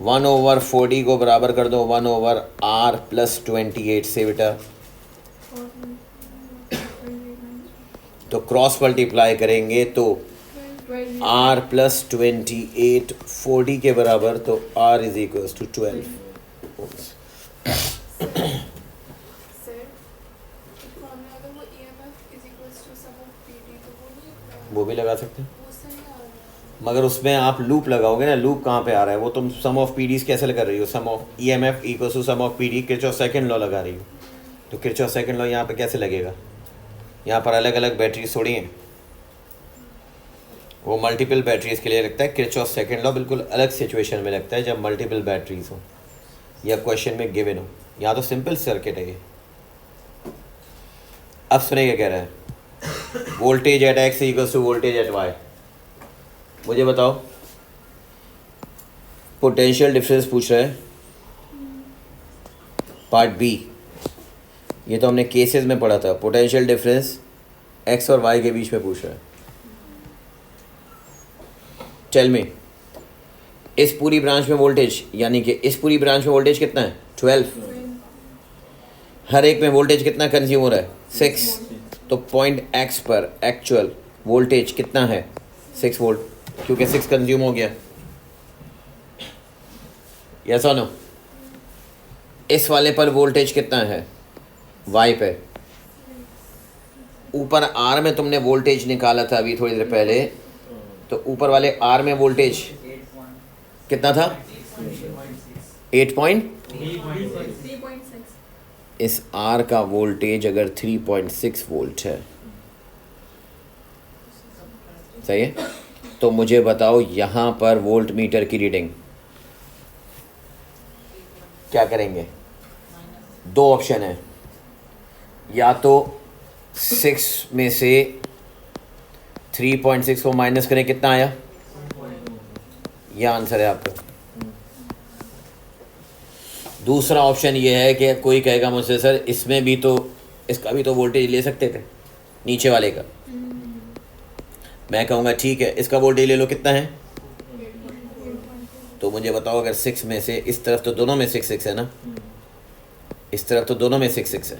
1/40 को बराबर कर दो 1/R प्लस 28 से बेटा। तो क्रॉस मल्टीप्लाई करेंगे तो 12 R प्लस 28 40 के बराबर, तो R is equal to 12 ohms। Sir एक फॉर्मूला अगर वो EMF is equals to sum of PD तो वो नहीं वो भी लगा सकते हैं, वो सही आ रहा है। मगर उसमें आप लूप लगाओगे ना, लूप कहाँ पे आ रहा है, वो तुम सम ऑफ पीडीज कैसे कर रही हो, sum of EMF equal to sum of PD, Kirchhoff second law लगा रही हो, तो किरचॉफ सेकंड लॉ यहाँ पे कैसे लगेगा, यहाँ पर अलग अलग बैटरीज थोड़ी हैं, वो मल्टीपल बैटरीज के लिए लगता है। किरचॉफ सेकंड लॉ बिल्कुल अलग सिचुएशन में लगता है जब मल्टीपल बैटरीज हो या क्वेश्चन में गिवन हो, यहाँ तो सिंपल सर्किट है ये। अब सुने क्या कह रहा है, voltage at X equal to voltage at Y. मुझे बताओ, पोटेंशियल डिफरेंस पूछ रहा है, पार्ट बी, ये तो हमने केसेस में पढ़ा था, पोटेंशियल डिफरेंस एक्स और वाई के बीच में पूछ रहा है। टेल मी, इस पूरी ब्रांच में वोल्टेज, यानी कि इस पूरी ब्रांच में वोल्टेज कितना है, 12, हर एक में वोल्टेज कितना कंज्यूम हो रहा है, 6, तो पॉइंट एक्स पर एक्चुअल वोल्टेज कितना है, 6 वोल्ट, क्योंकि 6 कंज्यूम हो गया। यस और नो? इस वाले पर वोल्टेज कितना है, वाई पे, ऊपर आर में तुमने वोल्टेज निकाला था अभी थोड़ी देर पहले, तो ऊपर वाले आर में वोल्टेज कितना था, 3.6। इस आर का वोल्टेज अगर 3.6 वोल्ट है, सही है, तो मुझे बताओ यहाँ पर वोल्ट मीटर की रीडिंग क्या करेंगे। दो ऑप्शन है, या तो 6 में से 3.6 को माइनस करें, कितना आया, यह आंसर है आपका। दूसरा ऑप्शन ये है कि कोई कहेगा मुझसे, सर इसमें भी तो, इसका भी तो वोल्टेज ले सकते थे, नीचे वाले का। मैं कहूँगा ठीक है, इसका वोल्टेज ले लो, कितना है, तो मुझे बताओ, अगर 6 में से, इस तरफ तो दोनों में 6 है ना, इस तरफ तो दोनों में 6 है,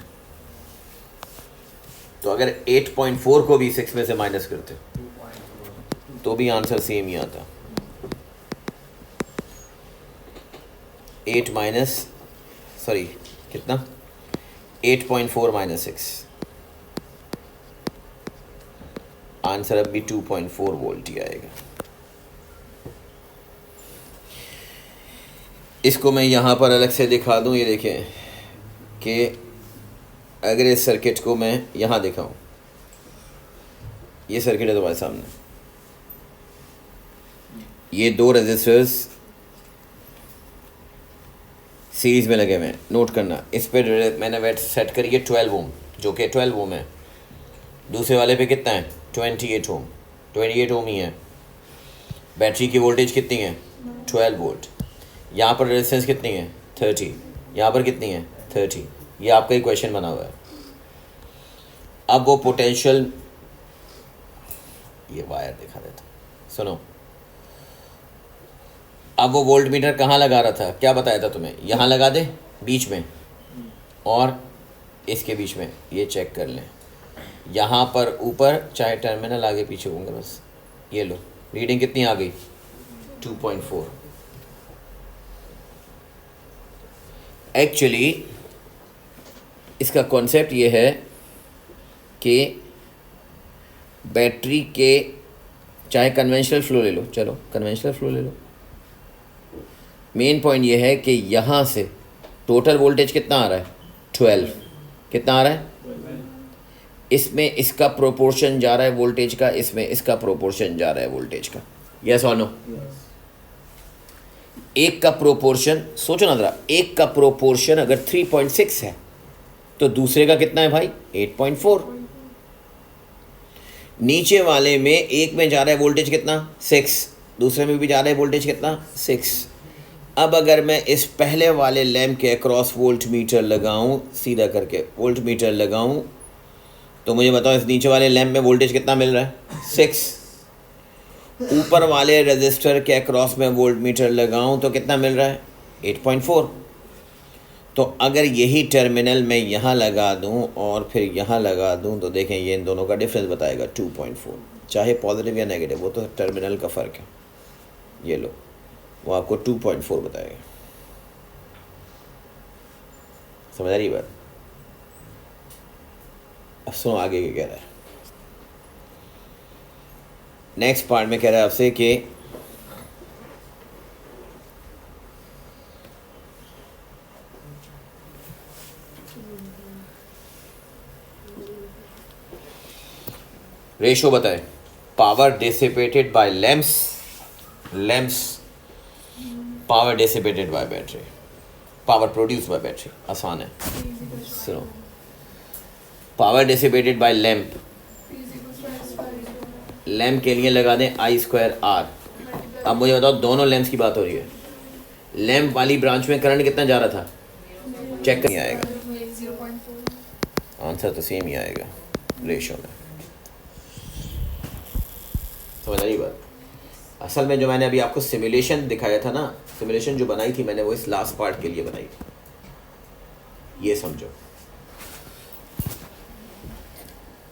तो अगर 8.4 को भी 6 में से माइनस करते तो भी आंसर सेम ही आता। 8 माइनस, सॉरी कितना, 8.4 माइनस 6, आंसर अब भी 2.4 वोल्ट ही आएगा। इसको मैं यहाँ पर अलग से दिखा दूँ, ये देखें कि अगर इस सर्किट को मैं यहाँ दिखाऊँ, ये सर्किट है तुम्हारे सामने, ये दो रेजिस्टर्स सीरीज में लगे हुए हैं, नोट करना, इस पे मैंने वेट सेट करी है 12 ओम, जो कि 12 ओम है, दूसरे वाले पे कितना है, 28 ओम, 28 ओम ही है। बैटरी की वोल्टेज कितनी है, 12 वोल्ट, यहाँ पर रेजिस्टेंस कितनी है, 30, यहाँ पर कितनी है, 30, ये आपका ही क्वेश्चन बना हुआ है। अब वो पोटेंशियल, ये वायर दिखा देता, सुनो, अब वो वोल्ट मीटर कहाँ लगा रहा था, क्या बताया था तुम्हें, यहाँ लगा दे बीच में और इसके बीच में, ये चेक कर लें, यहाँ पर ऊपर चाहे टर्मिनल आगे पीछे होंगे बस, ये लो रीडिंग कितनी आ गई, 2.4। एक्चुअली इसका कॉन्सेप्ट ये है कि बैटरी के, चाहे कन्वेंशनल फ्लो ले लो, चलो कन्वेंशनल फ्लो ले लो, मेन पॉइंट ये है कि यहाँ से टोटल वोल्टेज कितना आ रहा है, 12, कितना आ रहा है, इसमें इसका प्रोपोर्शन जा रहा है वोल्टेज का, इसमें इसका प्रोपोर्शन जा रहा है वोल्टेज का, यस और नो। एक का प्रोपोर्शन, सोचो ना जरा, एक का प्रोपोर्शन अगर 3.6 है तो दूसरे का कितना है भाई, 8.4। नीचे वाले में एक में जा रहा है वोल्टेज कितना, 6, दूसरे में भी जा रहा है वोल्टेज कितना, 6। अब अगर मैं इस पहले वाले लैंप के अक्रॉस वोल्ट मीटर लगाऊं, सीधा करके वोल्ट मीटर लगाऊं, तो मुझे बताओ इस नीचे वाले लैंप में वोल्टेज कितना मिल रहा है, 6। ऊपर वाले रजिस्टर के अक्रॉस में वोल्ट मीटर लगाऊं तो कितना मिल रहा है, 8.4। तो अगर यही टर्मिनल मैं यहाँ लगा दूँ और फिर यहाँ लगा दूँ तो देखें ये इन दोनों का डिफरेंस बताएगा 2.4, चाहे पॉजिटिव या नेगेटिव, वो तो टर्मिनल का फ़र्क है। ये लो, वो आपको 2.4 बताएगा। समझ आ रही बात? अब सुनो आगे क्या कह रहा है। नेक्स्ट पार्ट में कह रहा है आपसे कि रेशो बताएं, power dissipated by lamps, power dissipated by battery, power produce by battery. आसान है, सुनो। Power dissipated by lamp, lamp के लिए लगा दें I²R। अब मुझे बताओ, दोनों लैम्प्स की बात हो रही है। लैम्प वाली ब्रांच में करंट कितना जा रहा था, चेक नहीं आएगा, 0.4। आंसर तो सेम ही आएगा रेशो में। समझ आ रही बात? असल में जो मैंने अभी आपको सिमुलेशन दिखाया था ना, सिमुलेशन जो बनाई थी मैंने, वो इस लास्ट पार्ट के लिए बनाई थी। ये समझो,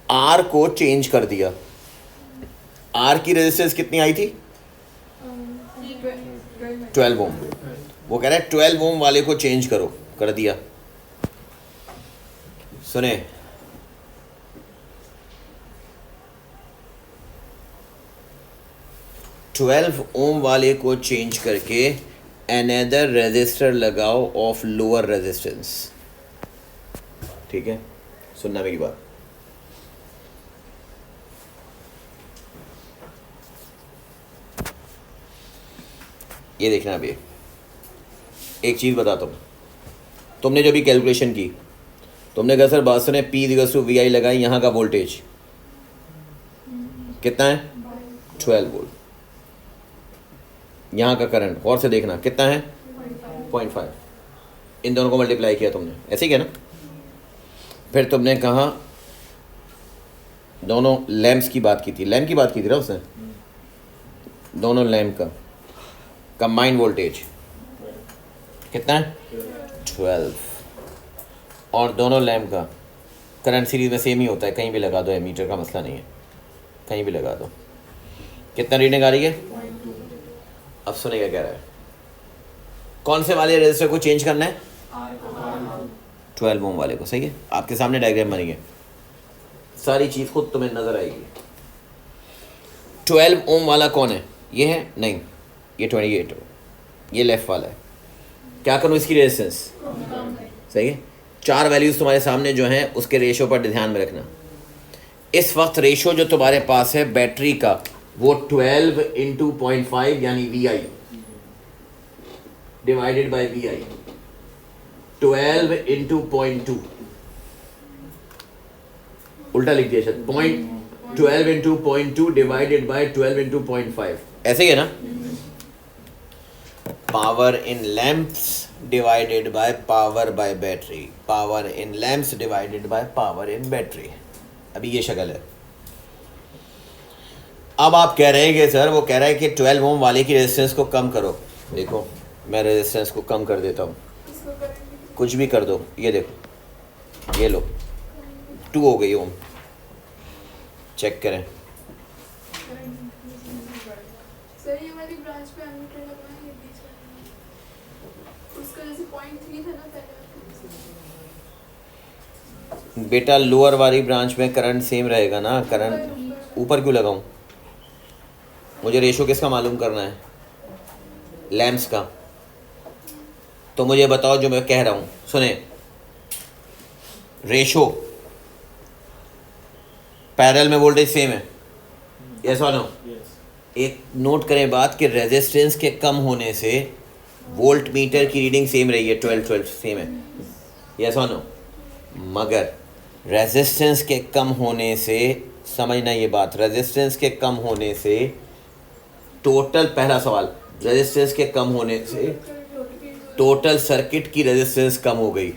आर को चेंज कर दिया। आर की रेजिस्टेंस कितनी आई थी, 12 ओम। वो कह रहा है 12 ओम वाले को चेंज करो, कर दिया। सुने, ट्वेल्व ओम वाले को चेंज करके अनदर रेजिस्टर लगाओ ऑफ लोअर रेजिस्टेंस। ठीक है, सुनना मेरी बात। ये देखना, अभी एक चीज़ बताता हूँ। तुमने जो भी कैलकुलेशन की, तुमने कहा सर बात सुने, P/VI लगाई, यहाँ का वोल्टेज कितना है, 12 वोल्ट। यहाँ का करंट और से देखना कितना है, 0.5। इन दोनों को मल्टीप्लाई किया तुमने, ऐसे ही किया ना। फिर तुमने कहा, दोनों लैम्प्स की बात की थी, लैम्प की बात की थी ना उसने, दोनों लैम्प का कंबाइंड वोल्टेज कितना है, 12। और दोनों लैम्प का करंट सीरीज में सेम ही होता है, कहीं भी लगा दो, एमीटर का मसला नहीं है, कहीं भी लगा दो। कितना रीडिंग आ रही है? अब सुने क्या कह रहा है। कौन से वाले रजिस्टर को चेंज करना है, 12 ओम वाले को। सही है, आपके सामने डायग्राम बनी है, सारी चीज़ खुद तुम्हें नजर आएगी। 12 ओम वाला कौन है, ये है, नहीं ये 28, ये लेफ्ट वाला है। क्या करूँ इसकी रेजिस्टेंस, सही है। 4 वैल्यूज़ तुम्हारे सामने जो हैं, उसके रेशो पर ध्यान में रखना। इस वक्त रेशो जो तुम्हारे पास है बैटरी का, वो 12 × 0.5 यानी VI डिवाइडेड बाय VI, 12 × 0.2, उल्टा लिख दिया शायद, 12 × 0.2 डिवाइडेड बाय 12 × 0.5, ऐसे ही है ना। Power in lamps divided by power bye battery, power in lamps divided by power in battery. अभी ये शक्ल है। अब आप कह रहे हैं कि सर, वो कह रहा है कि 12 ओम वाले की रेजिस्टेंस को कम करो। देखो मैं रेजिस्टेंस को कम कर देता हूँ, कुछ भी कर दो। ये देखो, ये लो 2 हो गई ओम, चेक करें। सर ये वाली ब्रांच पे एमीटर लगना है, ये बीच में उसका जैसे 0.3 था ना पहले। बेटा लोअर वाली ब्रांच में करंट सेम रहेगा ना, करंट ऊपर क्यों लगाऊं? मुझे रेशो किसका मालूम करना है, लैम्प्स का। तो मुझे बताओ जो मैं कह रहा हूं, सुने। रेशो पैरेलल में वोल्टेज सेम है, यस और नो? एक नोट करें बात कि रेजिस्टेंस के कम होने से वोल्ट मीटर की रीडिंग सेम रही है, 12 सेम है, यस और नो? मगर रेजिस्टेंस के कम होने से, समझना ये बात, रेजिस्टेंस के कम होने से टोटल, पहला सवाल, रेजिस्टेंस के कम होने से टोटल सर्किट की रेजिस्टेंस कम हो गई।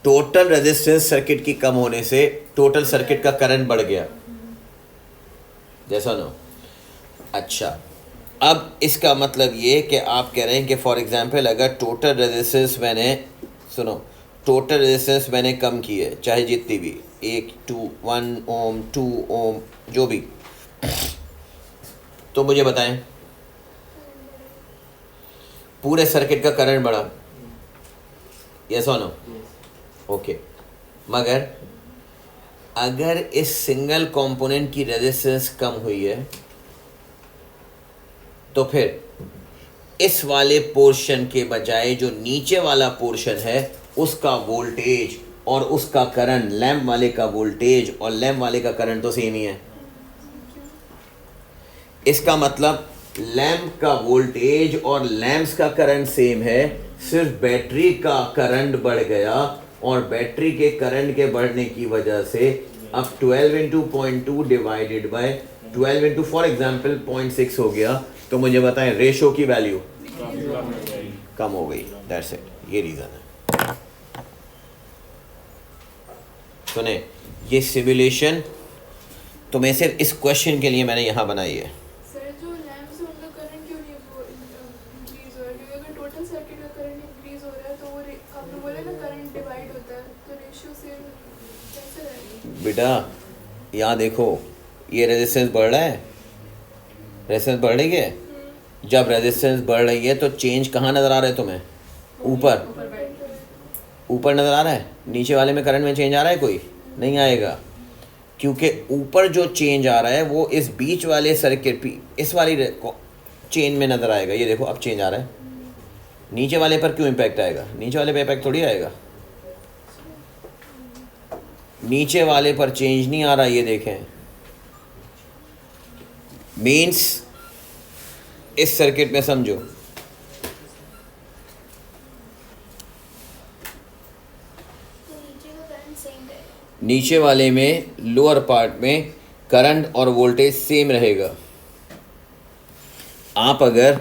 टोटल रेजिस्टेंस सर्किट की कम होने से टोटल सर्किट का करंट बढ़ गया, जैसा ना। अच्छा, अब इसका मतलब ये कि आप कह रहे हैं कि फॉर एग्जांपल अगर टोटल रेजिस्टेंस मैंने टोटल रेजिस्टेंस मैंने कम की है, चाहे जितनी भी 1 ओम 2 ओम जो भी, तो मुझे बताएं पूरे सर्किट का करंट बढ़ा, यस और नो? ओके, मगर अगर इस सिंगल कंपोनेंट की रेजिस्टेंस कम हुई है तो फिर इस वाले पोर्शन के बजाय जो नीचे वाला पोर्शन है उसका वोल्टेज और उसका करंट, लैंप वाले का वोल्टेज और लैंप वाले का करंट तो सेम ही है। इसका मतलब लैंप का वोल्टेज और लैंप्स का करंट सेम है, सिर्फ बैटरी का करंट बढ़ गया और बैटरी के करंट के बढ़ने की वजह से अब 12 into 0.2 divided by 12 into for example 0.6 हो गया। तो मुझे बताएं रेशो की वैल्यू कम हो गई, दैट्स इट, ये रीज़न है। सुने, ये सिमुलेशन तो मैं सिर्फ इस क्वेश्चन के लिए मैंने यहाँ बनाई है। सर जो लैंप से उनका करंट क्यों नहीं इंक्रीज हो रहा है? क्योंकि अगर टोटल सर्किट का करंट इंक्रीज हो रहा है तो वो आपने बोला ना करंट डिवाइड होता है, तो रेशियो सेम कैसे रहेगा? बेटा यहाँ देखो, ये रेजिस्टेंस बढ़ रहा है, रेजिस्टेंस बढ़ रही है। जब रेजिस्टेंस बढ़ रही है तो चेंज कहाँ नज़र आ रहा है तुम्हें? ऊपर, ऊपर नज़र आ रहा है। नीचे वाले में करंट में चेंज आ रहा है? कोई नहीं आएगा, क्योंकि ऊपर जो चेंज आ रहा है वो इस बीच वाले सर्किट इस वाली चेन में नज़र आएगा। ये देखो अब चेंज आ रहा है, नीचे वाले पर क्यों इम्पैक्ट आएगा? नीचे वाले पे इम्पैक्ट थोड़ी आएगा, नीचे वाले पर चेंज नहीं आ रहा। ये देखें, मीन्स इस सर्किट में समझो, नीचे वाले में लोअर पार्ट में करंट और वोल्टेज सेम रहेगा। आप अगर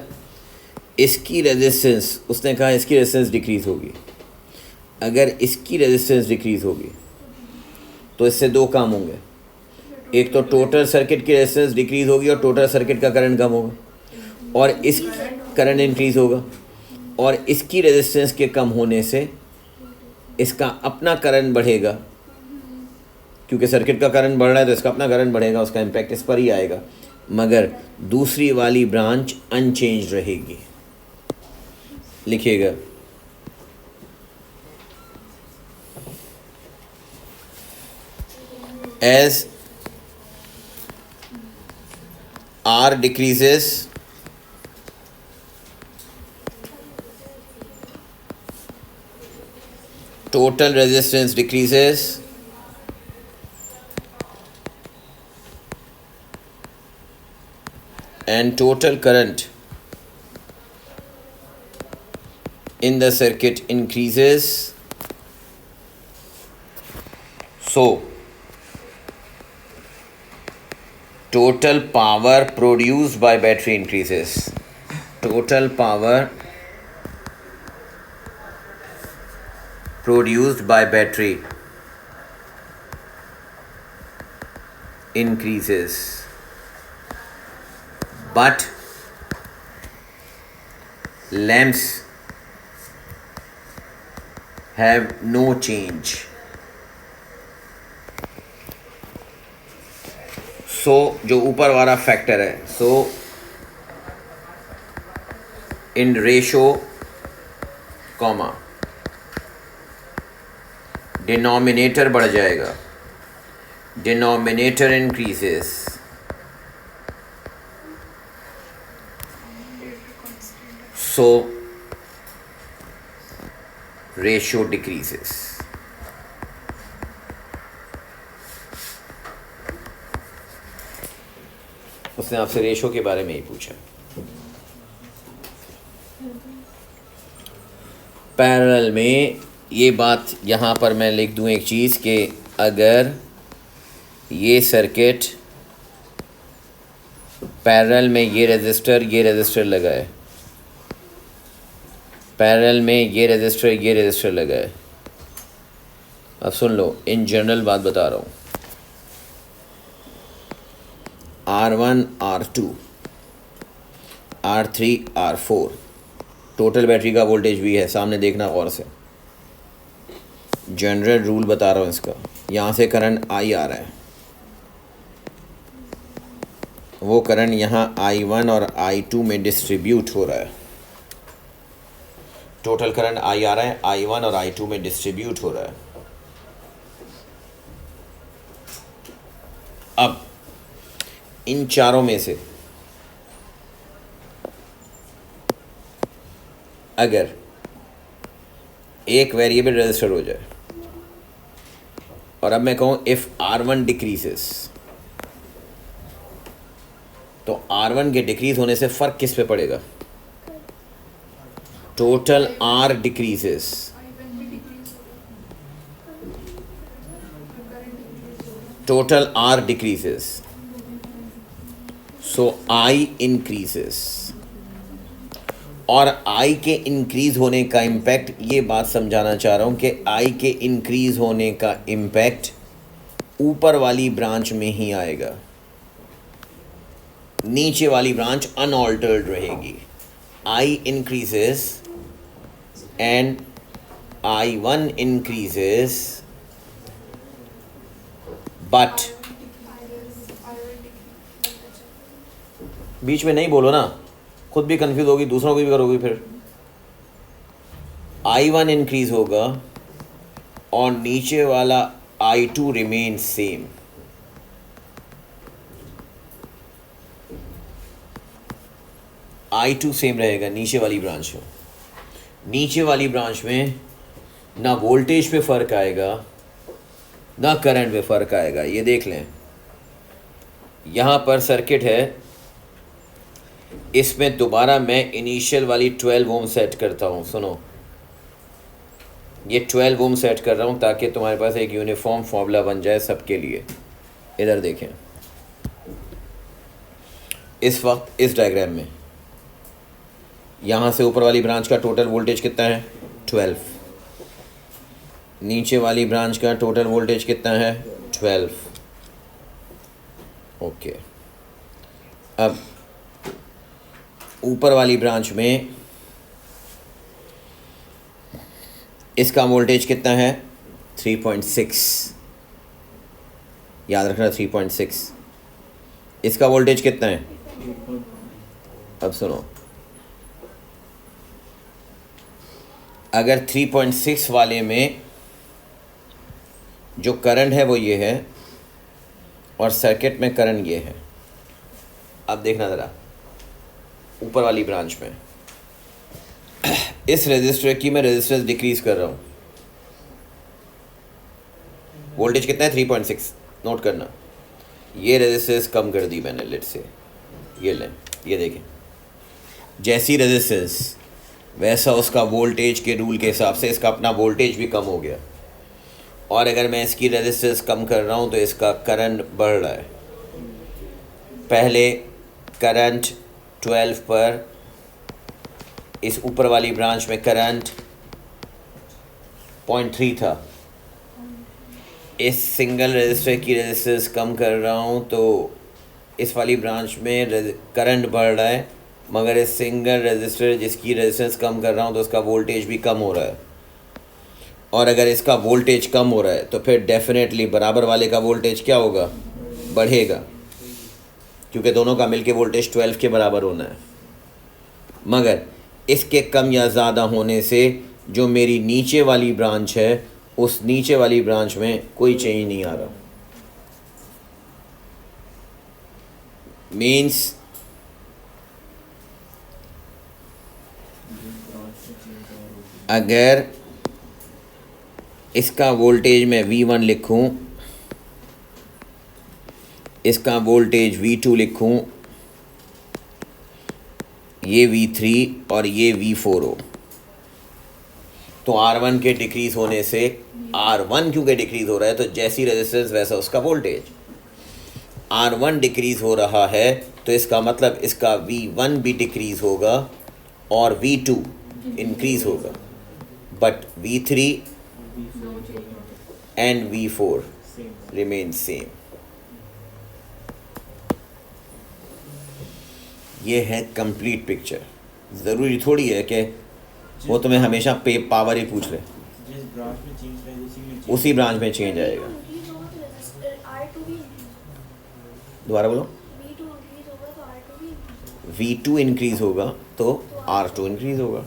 इसकी रेजिस्टेंस, उसने कहा इसकी रेजिस्टेंस डिक्रीज़ होगी, अगर इसकी रेजिस्टेंस डिक्रीज़ होगी तो इससे दो काम होंगे, एक तो टोटल सर्किट की रेजिस्टेंस डिक्रीज़ होगी और टोटल सर्किट का करंट कम होगा, और इस करंट इंक्रीज़ होगा, और इसकी रेजिस्टेंस के कम होने से इसका अपना करंट बढ़ेगा, क्योंकि सर्किट का करंट बढ़ रहा है तो इसका अपना करंट बढ़ेगा, उसका इम्पैक्ट इस पर ही आएगा, मगर दूसरी वाली ब्रांच अनचेंज रहेगी। लिखिएगा, as R decreases, total resistance decreases, and total current in the circuit increases. So total power produced by battery increases. Total power produced by battery increases, but lamps have no change. सो जो ऊपर वाला factor है, सो in ratio comma denominator बढ़ जाएगा, denominator increases, सो ratio decreases. उसने आपसे ratio के बारे में ही पूछा। पैरेलल में ये बात यहाँ पर मैं लिख दूँ एक चीज़ कि अगर ये सर्किट पैरेलल में ये रेजिस्टर लगा है, पैरेलल में ये रेजिस्टर लगा है। अब सुन लो, इन जनरल बात बता रहा हूँ। R1 R2 R3 R4, total battery का वोल्टेज भी है, सामने देखना गौर से, जनरल रूल बता रहा हूँ इसका। यहाँ से करंट I आ रहा है, वो करंट यहाँ I1 और I2 में डिस्ट्रीब्यूट हो रहा है। टोटल करंट I आ रहा है, I1 और I2 में डिस्ट्रीब्यूट हो रहा है। अब इन चारों में से अगर एक वेरिएबल रजिस्टर हो जाए और अब मैं कहूँ इफ़ R1 डिक्रीजेस, तो R1 के डिक्रीज होने से फ़र्क किस पे पड़ेगा? टोटल R डिक्रीजेस, I1 भी डिक्रीज होगा, करंट डिक्रीज होगा। Total R decreases, so I increases. और I के इंक्रीज होने का इम्पैक्ट, ये बात समझाना चाह रहा हूँ कि I के इंक्रीज होने का इम्पैक्ट ऊपर वाली ब्रांच में ही आएगा, नीचे वाली ब्रांच अनऑल्टर्ड रहेगी। I increases and I1 increases, but बीच में नहीं बोलो ना, खुद भी कंफ्यूज होगी, दूसरों को भी करोगी फिर। I1 इंक्रीज होगा और नीचे वाला I2 remain same. I2 same रहेगा नीचे वाली ब्रांच में। नीचे वाली ब्रांच में ना वोल्टेज पे फ़र्क आएगा ना करंट पे फ़र्क आएगा। ये देख लें, यहाँ पर सर्किट है, इसमें दोबारा मैं इनिशियल वाली 12 ओम सेट करता हूँ। सुनो, ये 12 ओम सेट कर रहा हूँ ताकि तुम्हारे पास एक यूनिफॉर्म फॉर्मूला बन जाए सबके लिए। इधर देखें, इस वक्त इस डायग्राम में यहाँ से ऊपर वाली ब्रांच का टोटल वोल्टेज कितना है? 12। नीचे वाली ब्रांच का टोटल वोल्टेज कितना है? 12। ओके, अब ऊपर वाली ब्रांच में इसका वोल्टेज कितना है? 3.6। याद रखना 3.6। इसका वोल्टेज कितना है? अब सुनो, अगर 3.6 वाले में जो करंट है वो ये है और सर्किट में करंट ये है। अब देखना ज़रा ऊपर वाली ब्रांच में इस रेजिस्टर की मैं रेजिस्टेंस डिक्रीज कर रहा हूँ। वोल्टेज कितना है? 3.6। नोट करना, ये रेजिस्टेंस कम कर दी मैंने, लेट से ये लें, ये देखें, जैसी रेजिस्टेंस वैसा उसका वोल्टेज के रूल के हिसाब से इसका अपना वोल्टेज भी कम हो गया। और अगर मैं इसकी रेजिस्टेंस कम कर रहा हूँ तो इसका करंट बढ़ रहा है। पहले करंट 12 पर, इस ऊपर वाली ब्रांच में करंट 0.3 था। इस सिंगल रेजिस्टर की रेजिस्टेंस कम कर रहा हूँ तो इस वाली ब्रांच में करंट बढ़ रहा है, मगर इस सिंगल रेजिस्टर जिसकी रेजिस्टेंस कम कर रहा हूँ तो उसका वोल्टेज भी कम हो रहा है। और अगर इसका वोल्टेज कम हो रहा है तो फिर डेफिनेटली बराबर वाले का वोल्टेज क्या होगा? बढ़ेगा, क्योंकि दोनों का मिलके वोल्टेज 12 के बराबर होना है। मगर इसके कम या ज़्यादा होने से जो मेरी नीचे वाली ब्रांच है, उस नीचे वाली ब्रांच में कोई चेंज नहीं आ रहा। मीन्स अगर इसका वोल्टेज मैं V1 लिखूं, इसका वोल्टेज V2 लिखूं, ये V3 और ये V4 हो, तो R1 के डिक्रीज़ होने से, R1 क्योंकि डिक्रीज़ हो रहा है तो जैसी रेजिस्टेंस वैसा उसका वोल्टेज। R1 डिक्रीज़ हो रहा है तो इसका मतलब इसका V1 भी डिक्रीज़ होगा और V2 इंक्रीज़ होगा, but V3 and V4 remain same। ये है कंप्लीट पिक्चर। ज़रूरी थोड़ी है कि वो तुम्हें हमेशा पे पावर ही पूछ ले, जिस ब्रांच में चेंज है उसी ब्रांच में चेंज आएगा। इंक्रीज होगा तो रेजिस्टर R2 भी इंक्रीज, दोबारा बोलो। V2 इंक्रीज होगा तो R2 भी इंक्रीज होगा। V2 इंक्रीज़ होगा तो R2 इंक्रीज़ होगा।